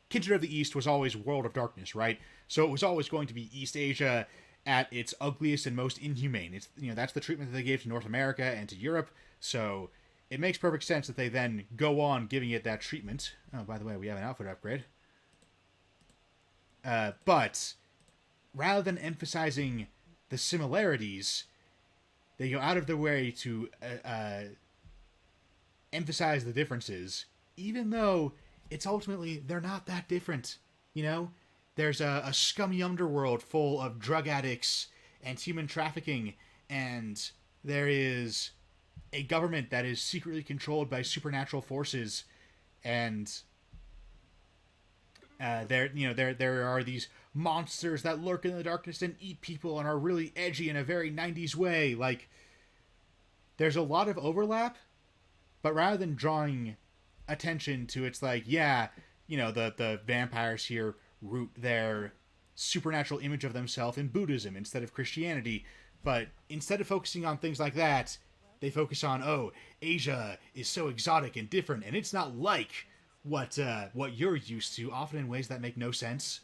Kindred of the East was always World of Darkness, right? So it was always going to be East Asia at its ugliest and most inhumane. It's that's the treatment that they gave to North America and to Europe. So it makes perfect sense that they then go on giving it that treatment. Oh, by the way, we have an outfit upgrade. But rather than emphasizing the similarities, they go out of their way to emphasize the differences, even though it's ultimately they're not that different. You know, there's a scummy underworld full of drug addicts and human trafficking, and there is a government that is secretly controlled by supernatural forces, and there are these monsters that lurk in the darkness and eat people and are really edgy in a very 90s way. Like, there's a lot of overlap, but rather than drawing attention to it's like, yeah, the vampires here root their supernatural image of themselves in Buddhism instead of Christianity, but instead of focusing on things like that, they focus on, oh, Asia is so exotic and different, and it's not like what you're used to, often in ways that make no sense.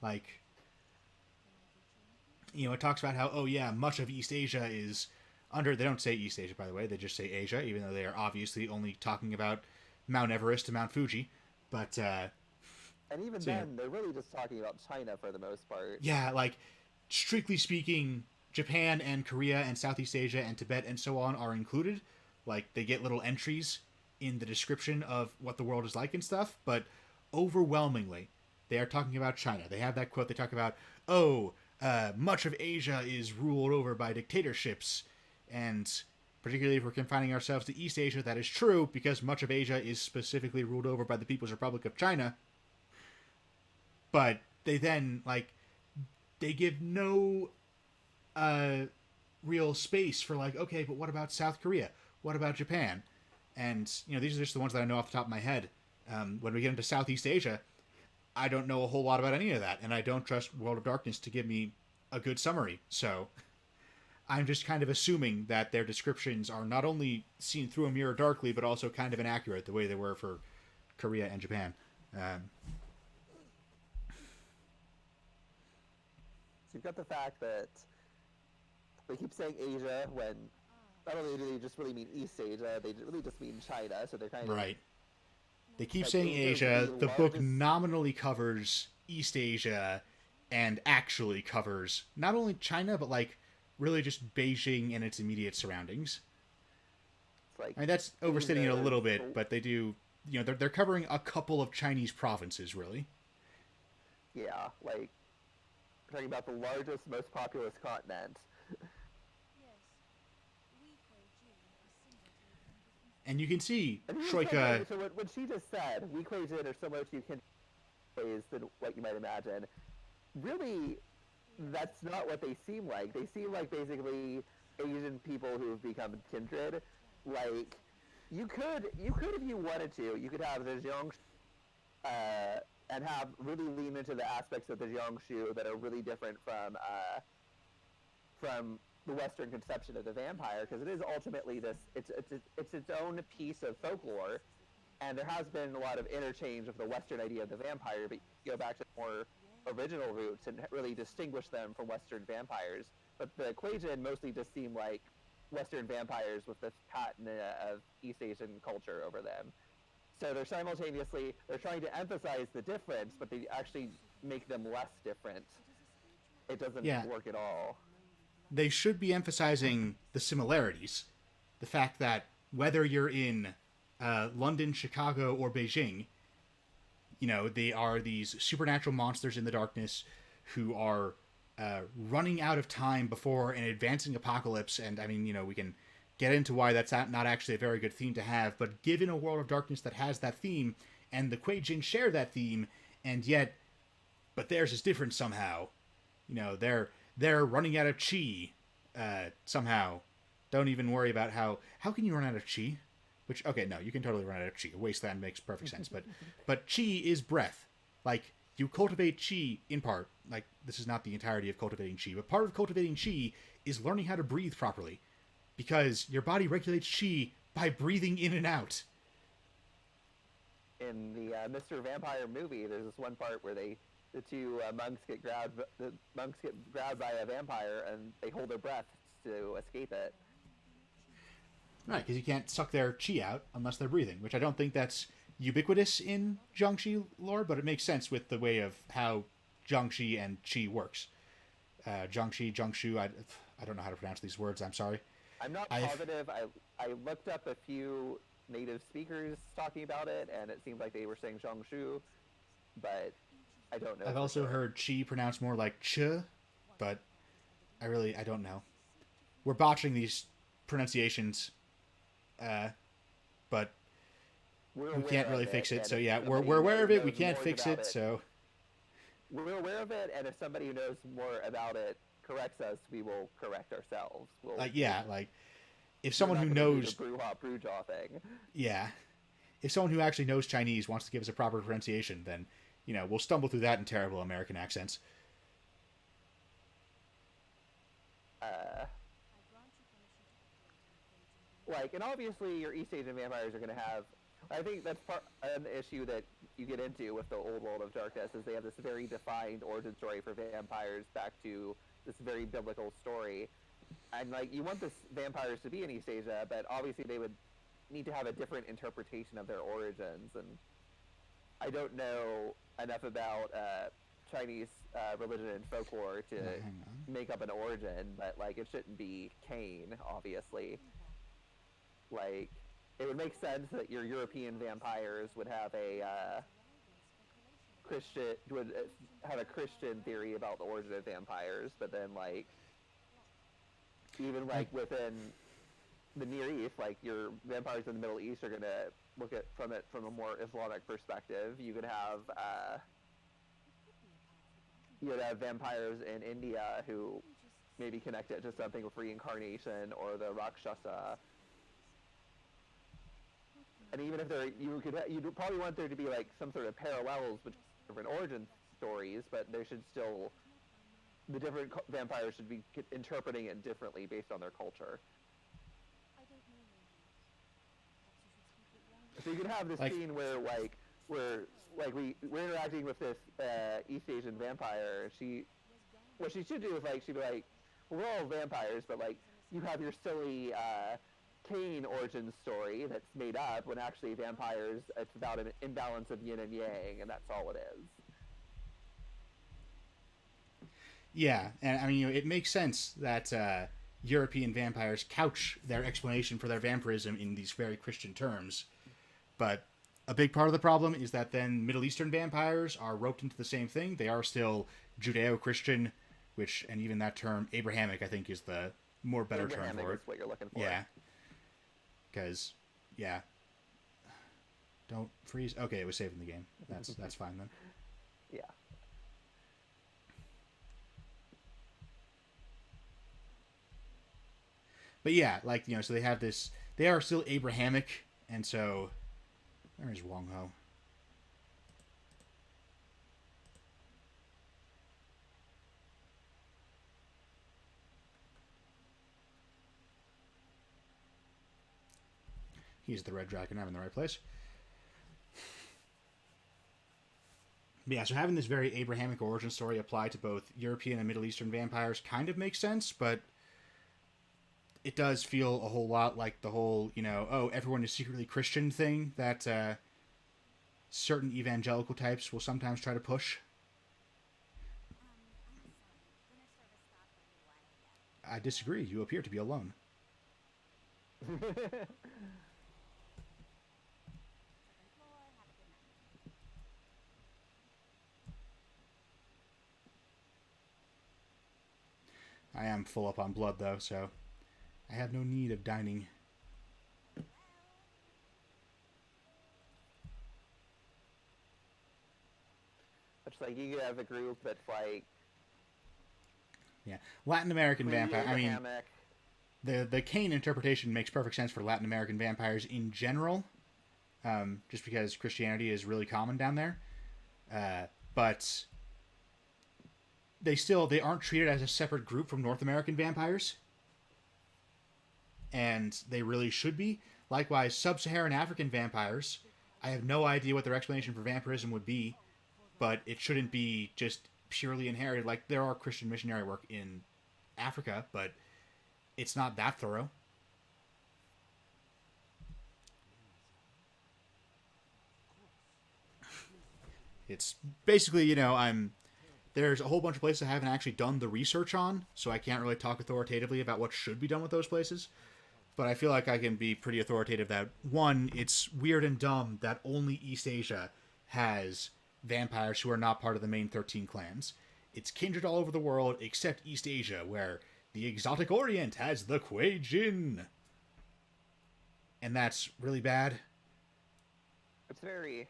Like, it talks about how, oh yeah, much of East Asia is under. They don't say East Asia, by the way. They just say Asia, even though they are obviously only talking about Mount Everest to Mount Fuji. But And even so, then, they're really just talking about China for the most part. yeah, like strictly speaking, Japan and Korea and Southeast Asia and Tibet and so on are included. Like, they get little entries in the description of what the world is like and stuff, but overwhelmingly, they are talking about China. They have that quote. They talk about, oh, much of Asia is ruled over by dictatorships, and particularly if we're confining ourselves to East Asia, that is true, because much of Asia is specifically ruled over by the People's Republic of China. But they then, like, they give no real space for, like, okay, but what about South Korea? What about Japan? And, these are just the ones that I know off the top of my head. When we get into Southeast Asia, I don't know a whole lot about any of that, and I don't trust World of Darkness to give me a good summary. So I'm just kind of assuming that their descriptions are not only seen through a mirror darkly, but also kind of inaccurate the way they were for Korea and Japan. So you've got the fact that they keep saying Asia when not only do they just really mean East Asia, they really just mean China. So they're kind of Right. They keep like saying Asia. The book largest... nominally covers East Asia and actually covers not only China, but like really just Beijing and its immediate surroundings. like I mean, that's overstating it a little bit, Asia, but they do, they're covering a couple of Chinese provinces, really. yeah, like we're talking about the largest, most populous continent. And you can see And Troika. so what she just said, we Jin are similar to Kindred ways than what you might imagine. Really, that's not what they seem like. They seem like basically Asian people who have become kindred. Like, you could if you wanted to, you could have the Jiang, and have really lean into the aspects of the Jiangshu that are really different from the Western conception of the vampire, because it is ultimately this. It's its own piece of folklore, and there has been a lot of interchange of the Western idea of the vampire, but you go back to more original roots and really distinguish them from Western vampires. But the Kuei-jin mostly just seem like Western vampires with this patina of East Asian culture over them. So they're trying to emphasize the difference, but they actually make them less different. It doesn't work at all. They should be emphasizing the similarities. The fact that whether you're in London, Chicago, or Beijing, they are these supernatural monsters in the darkness who are running out of time before an advancing apocalypse. And I mean, we can get into why that's not actually a very good theme to have, but given a World of Darkness that has that theme, and the Kuei-jin share that theme, but theirs is different somehow. They're running out of chi somehow. Don't even worry about how can you run out of chi? Which, okay, no, you can totally run out of chi. A wasteland makes perfect sense, but chi is breath. Like, you cultivate chi in part. Like, this is not the entirety of cultivating chi, but part of cultivating chi is learning how to breathe properly, because your body regulates chi by breathing in and out. In the Mr. Vampire movie, there's this one part where the two monks get grabbed. The monks get grabbed by a vampire, and they hold their breath to escape it. Right, because you can't suck their chi out unless they're breathing, which I don't think that's ubiquitous in Jiangxi lore, but it makes sense with the way of how Jiangxi and chi works. Jiangxi, Jiangshu, I don't know how to pronounce these words, I'm sorry. I'm not positive. I looked up a few native speakers talking about it, and it seemed like they were saying Jiangshu, but I don't know. I've also heard chi pronounced more like ch, but I don't know. We're botching these pronunciations, but we can't really fix it. So yeah, we're aware of it. We can't fix it. So we're aware of it, and if somebody who knows more about it corrects us, we will correct ourselves. If someone who knows the bruja thing. Yeah, if someone who actually knows Chinese wants to give us a proper pronunciation, then we'll stumble through that in terrible American accents. And obviously your East Asian vampires are going to have, I think that's an issue that you get into with the old World of Darkness, is they have this very defined origin story for vampires back to this very biblical story. And you want this vampires to be in East Asia, but obviously they would need to have a different interpretation of their origins. And I don't know enough about Chinese religion and folklore to make up an origin, but it shouldn't be Cain, obviously. It would make sense that your European vampires would have a Christian theory about the origin of vampires, but then even within the Near East, your vampires in the Middle East are going to look at it from a more Islamic perspective. You could have vampires in India who maybe connect it to something with reincarnation or the Rakshasa. And even if you'd probably want there to be like some sort of parallels between different origin stories, but there should still the different vampires should be interpreting it differently based on their culture. So you could have this scene where we're interacting with this East Asian vampire. What she should do is she'd be like, well, we're all vampires, but you have your silly Cain origin story that's made up when actually vampires, it's about an imbalance of yin and yang, and that's all it is. Yeah, and I mean, it makes sense that European vampires couch their explanation for their vampirism in these very Christian terms. But a big part of the problem is that then Middle Eastern vampires are roped into the same thing. They are still Judeo-Christian, and even that term, Abrahamic, I think, is the more better term for it. Is what you're looking for. Yeah. Because, yeah. Don't freeze. Okay, it was saving the game. That's fine then. Yeah. But yeah, so they have this. They are still Abrahamic, and so there's Wong Ho. He's the red dragon. I'm in the right place. But yeah, so having this very Abrahamic origin story apply to both European and Middle Eastern vampires kind of makes sense, but it does feel a whole lot like the whole, everyone is secretly Christian thing that certain evangelical types will sometimes try to push. I disagree. You appear to be alone. I am full up on blood, though, so I have no need of dining. It's you could have a group that's yeah, Latin American vampire. I mean, the Cain interpretation makes perfect sense for Latin American vampires in general, just because Christianity is really common down there. But they aren't treated as a separate group from North American vampires, and they really should be. Likewise, sub-Saharan African vampires, I have no idea what their explanation for vampirism would be, but it shouldn't be just purely inherited. There are Christian missionary work in Africa, but it's not that thorough. It's basically, there's a whole bunch of places I haven't actually done the research on, so I can't really talk authoritatively about what should be done with those places. But I feel like I can be pretty authoritative that, one, it's weird and dumb that only East Asia has vampires who are not part of the main 13 clans. It's kindred all over the world except East Asia, where the exotic Orient has the Kuei Jin. And that's really bad. It's very,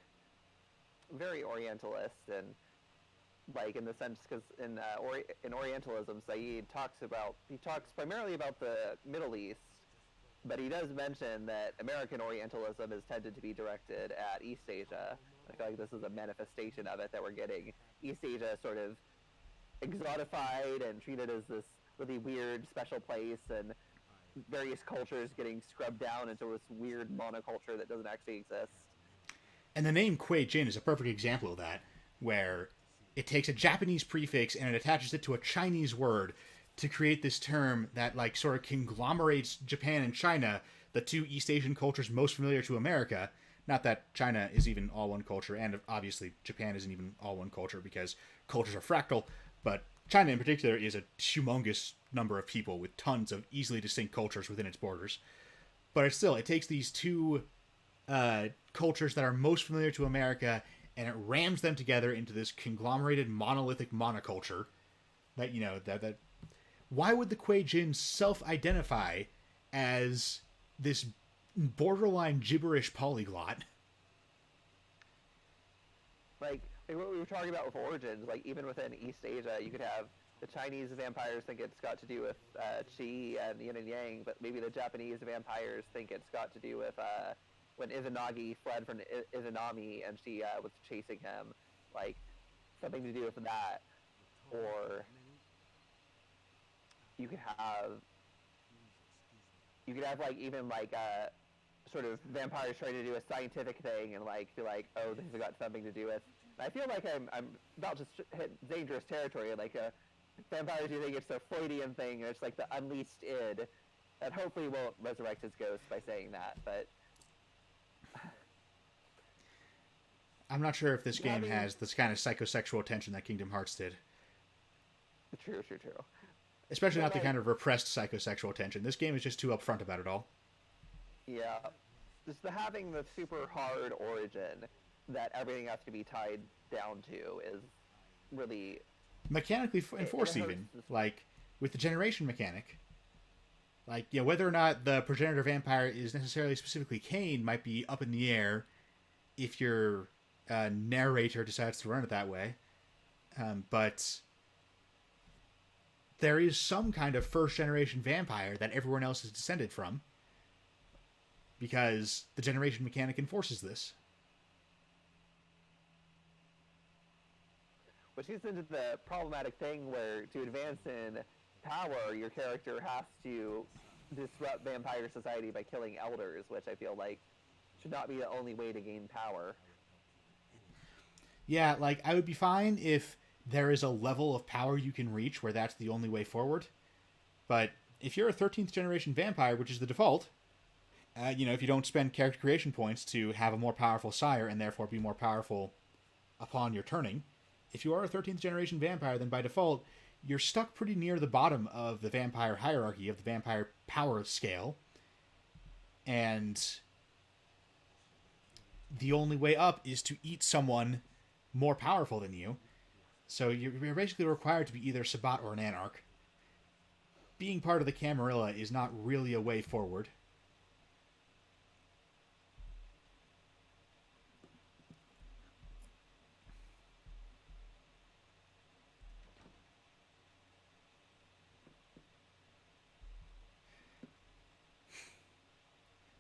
very Orientalist, and in the sense, because in Orientalism, Saeed talks primarily about the Middle East, but he does mention that American Orientalism is tended to be directed at East Asia. I feel like this is a manifestation of it, that we're getting East Asia sort of exotified and treated as this really weird special place, and various cultures getting scrubbed down into this weird monoculture that doesn't actually exist. And the name Kuei Jin is a perfect example of that, where it takes a Japanese prefix and it attaches it to a Chinese word to create this term that sort of conglomerates Japan and China, the two East Asian cultures most familiar to America. Not that China is even all one culture, and obviously Japan isn't even all one culture because cultures are fractal, but China in particular is a humongous number of people with tons of easily distinct cultures within its borders. But it takes these two cultures that are most familiar to America, and it rams them together into this conglomerated monolithic monoculture that, that why would the Kuei Jin self-identify as this borderline gibberish polyglot? Like what we were talking about with origins, even within East Asia, you could have the Chinese vampires think it's got to do with Qi and yin and yang, but maybe the Japanese vampires think it's got to do with when Izanagi fled from Izanami and she was chasing him, like something to do with that, or you could have like even like sort of vampires trying to do a scientific thing and like feel like, oh, this has got something to do with. And I feel like I'm about to hit dangerous territory, like vampires using it's a Freudian thing, and it's like the unleashed id that hopefully won't resurrect his ghost by saying that, but I'm not sure if this game has this kind of psychosexual tension that Kingdom Hearts did. True. Especially not the kind of repressed psychosexual tension. This game is just too upfront about it all. Yeah. Just having the super hard origin that everything has to be tied down to is really... mechanically enforced even. Like, with the generation mechanic. Like, you know, whether or not the progenitor vampire is necessarily specifically Cain might be up in the air if your narrator decides to run it that way. But there is some kind of first-generation vampire that everyone else is descended from. Because the generation mechanic enforces this. Which gets into the problematic thing where to advance in power, your character has to disrupt vampire society by killing elders, which I feel like should not be the only way to gain power. Yeah, like, I would be fine if there is a level of power you can reach where that's the only way forward. But if you're a 13th generation vampire, which is the default, you know, if you don't spend character creation points to have a more powerful sire and therefore be more powerful upon your turning, if you are a 13th generation vampire, then by default, you're stuck pretty near the bottom of the vampire hierarchy, of the vampire power scale. And the only way up is to eat someone more powerful than you. So you're basically required to be either Sabbat or an Anarch. Being part of the Camarilla is not really a way forward.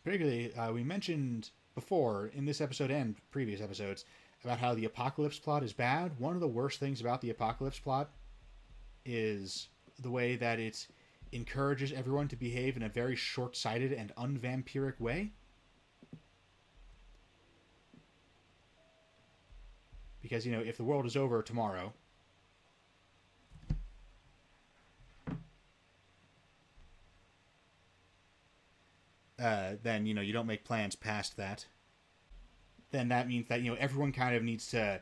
Particularly, we mentioned before in this episode and previous episodes about how the Apocalypse plot is bad. One of the worst things about the Apocalypse plot is the way that it encourages everyone to behave in a very short-sighted and unvampiric way. Because, you know, if the world is over tomorrow, then, you know, you don't make plans past that. Then that means that, you know, everyone kind of needs to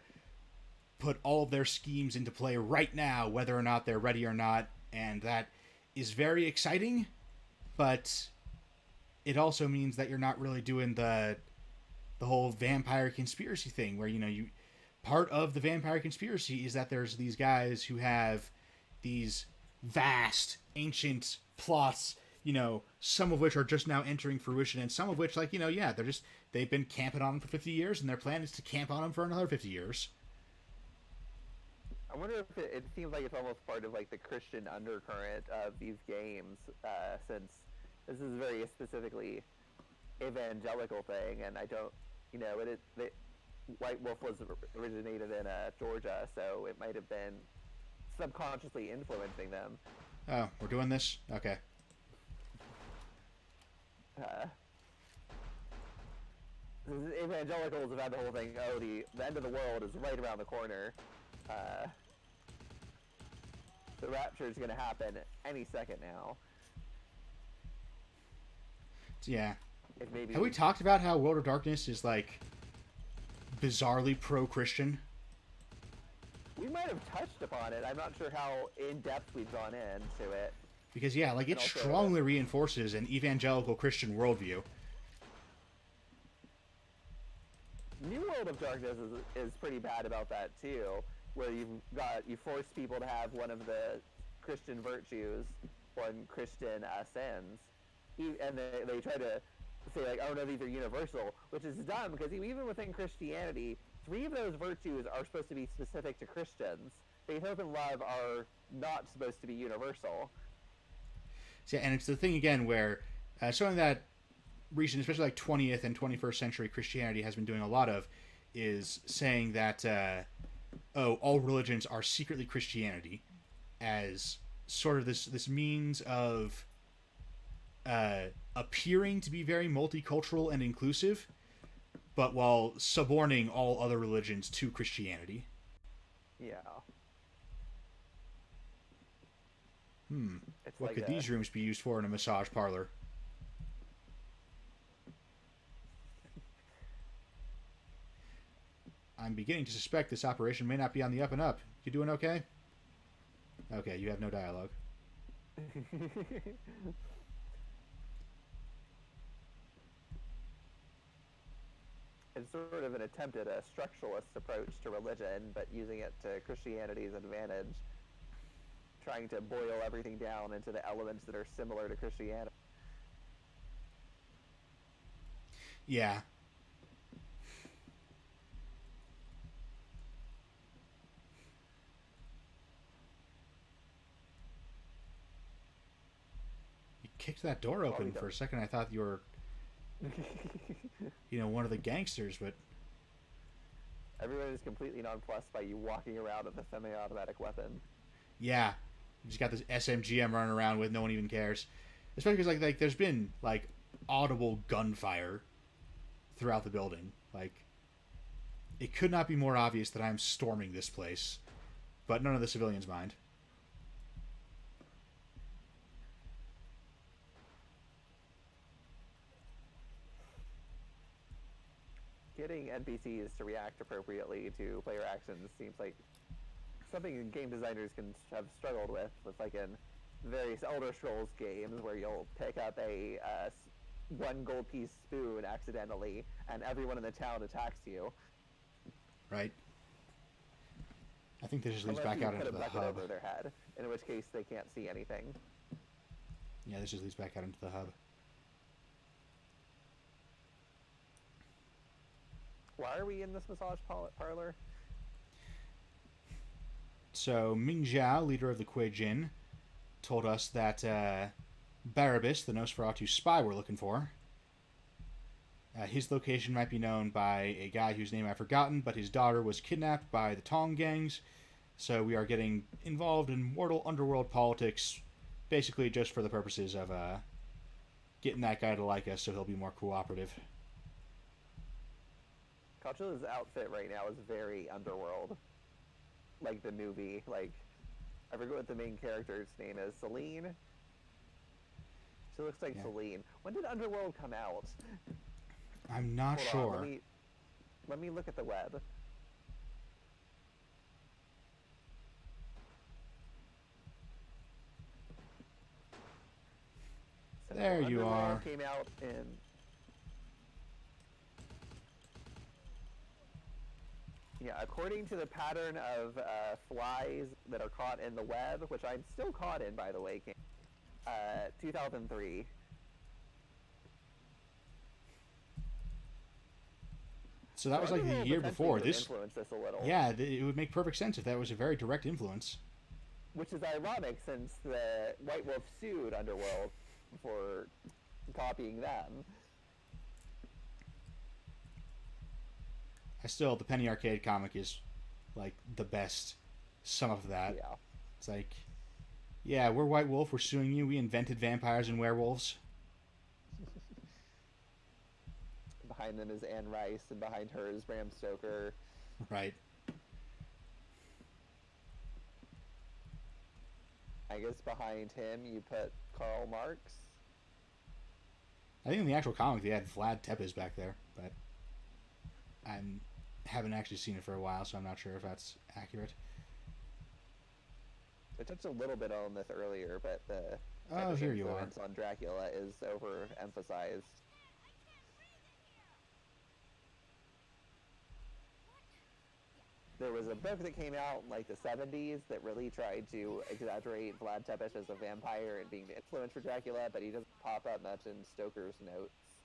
put all of their schemes into play right now, whether or not they're ready or not, and that is very exciting, but it also means that you're not really doing the whole vampire conspiracy thing, where, you know, part of the vampire conspiracy is that there's these guys who have these vast, ancient plots, you know, some of which are just now entering fruition, and some of which, like, you know, yeah, they've been camping on them for 50 years, and their plan is to camp on them for another 50 years. I wonder if it seems like it's almost part of, like, the Christian undercurrent of these games, since this is very specifically evangelical thing, and I don't, you know, White Wolf was originated in Georgia, so it might have been subconsciously influencing them. Oh, we're doing this? Okay. Evangelicals have had the whole thing, oh, the end of the world is right around the corner. The rapture is going to happen any second now. Yeah. Have we talked about how World of Darkness is, like, bizarrely pro-Christian? We might have touched upon it. I'm not sure how in-depth we've gone into it. Because, yeah, like, it strongly reinforces an evangelical Christian worldview. New World of Darkness is pretty bad about that, too, where you force people to have one of the Christian virtues, one Christian sins, and they try to say, like, oh no, these are universal, which is dumb, because even within Christianity, 3 of those virtues are supposed to be specific to Christians. Faith, hope, and love are not supposed to be universal. Yeah, and it's the thing again where something that recent, especially like 20th and 21st century Christianity has been doing a lot of, is saying that all religions are secretly Christianity, as sort of this means of appearing to be very multicultural and inclusive, but while suborning all other religions to Christianity. Yeah. It's What like could a these rooms be used for in a massage parlor? I'm beginning to suspect this operation may not be on the up and up. You doing okay? Okay, you have no dialogue. it's sort of an attempt at a structuralist approach to religion, but using it to Christianity's advantage, trying to boil everything down into the elements that are similar to Christianity. Yeah. You kicked that door open for a second. I thought you were, one of the gangsters, but Everyone is completely nonplussed by you walking around with a semi-automatic weapon. yeah, you just got this SMG I'm running around with. No one even cares, especially because like there's been like audible gunfire throughout the building. Like, it could not be more obvious that I'm storming this place, but none of the civilians mind. Getting NPCs to react appropriately to player actions seems like something game designers can have struggled with like in various Elder Scrolls games, where you'll pick up a one gold piece spoon accidentally, and everyone in the town attacks you. Right. I think this just leads Unless back you out put into a the bucket hub. over their head, in which case they can't see anything. Yeah, this just leads back out into the hub. Why are we in this massage parlor? So Ming Zhao, leader of the Kuei Jin, told us that Barabbas, the Nosferatu spy we're looking for, his location might be known by a guy whose name I've forgotten, but his daughter was kidnapped by the Tong gangs, so we are getting involved in mortal underworld politics, basically just for the purposes of getting that guy to like us so he'll be more cooperative. Kachila's outfit right now is very underworld. Like the movie, like, I forget what the main character's name is. Celine? She looks like Celine. When did Underworld come out? I'm not sure. Let me look at the web. So There you Underworld are. Came out in... Yeah, according to the pattern of flies that are caught in the web, which I'm still caught in, by the way, 2003. So that was like the year before. This, influenced this a little. yeah, it would make perfect sense if that was a very direct influence. Which is ironic, since the White Wolf sued Underworld for copying them. The Penny Arcade comic is like the best sum up of that. Yeah. It's like, yeah, we're White Wolf, we're suing you, we invented vampires and werewolves. Behind them is Anne Rice, and behind her is Bram Stoker. Right. I guess behind him you put Karl Marx. I think in the actual comic they had Vlad Tepes back there, but I haven't actually seen it for a while, so I'm not sure if that's accurate. I touched a little bit on this earlier, but the here you are. influence on Dracula is overemphasized. There was a book that came out in like the 70s that really tried to exaggerate Vlad Tepes as a vampire and being the influence for Dracula, but he doesn't pop up much in Stoker's notes.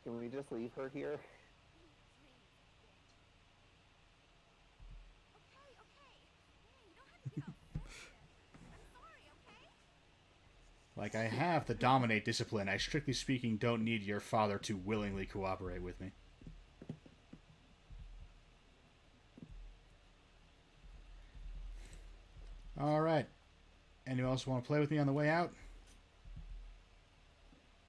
Can we just leave her here? Like, I have the dominate discipline. I, strictly speaking, don't need your father to willingly cooperate with me. Alright. Anyone else want to play with me on the way out?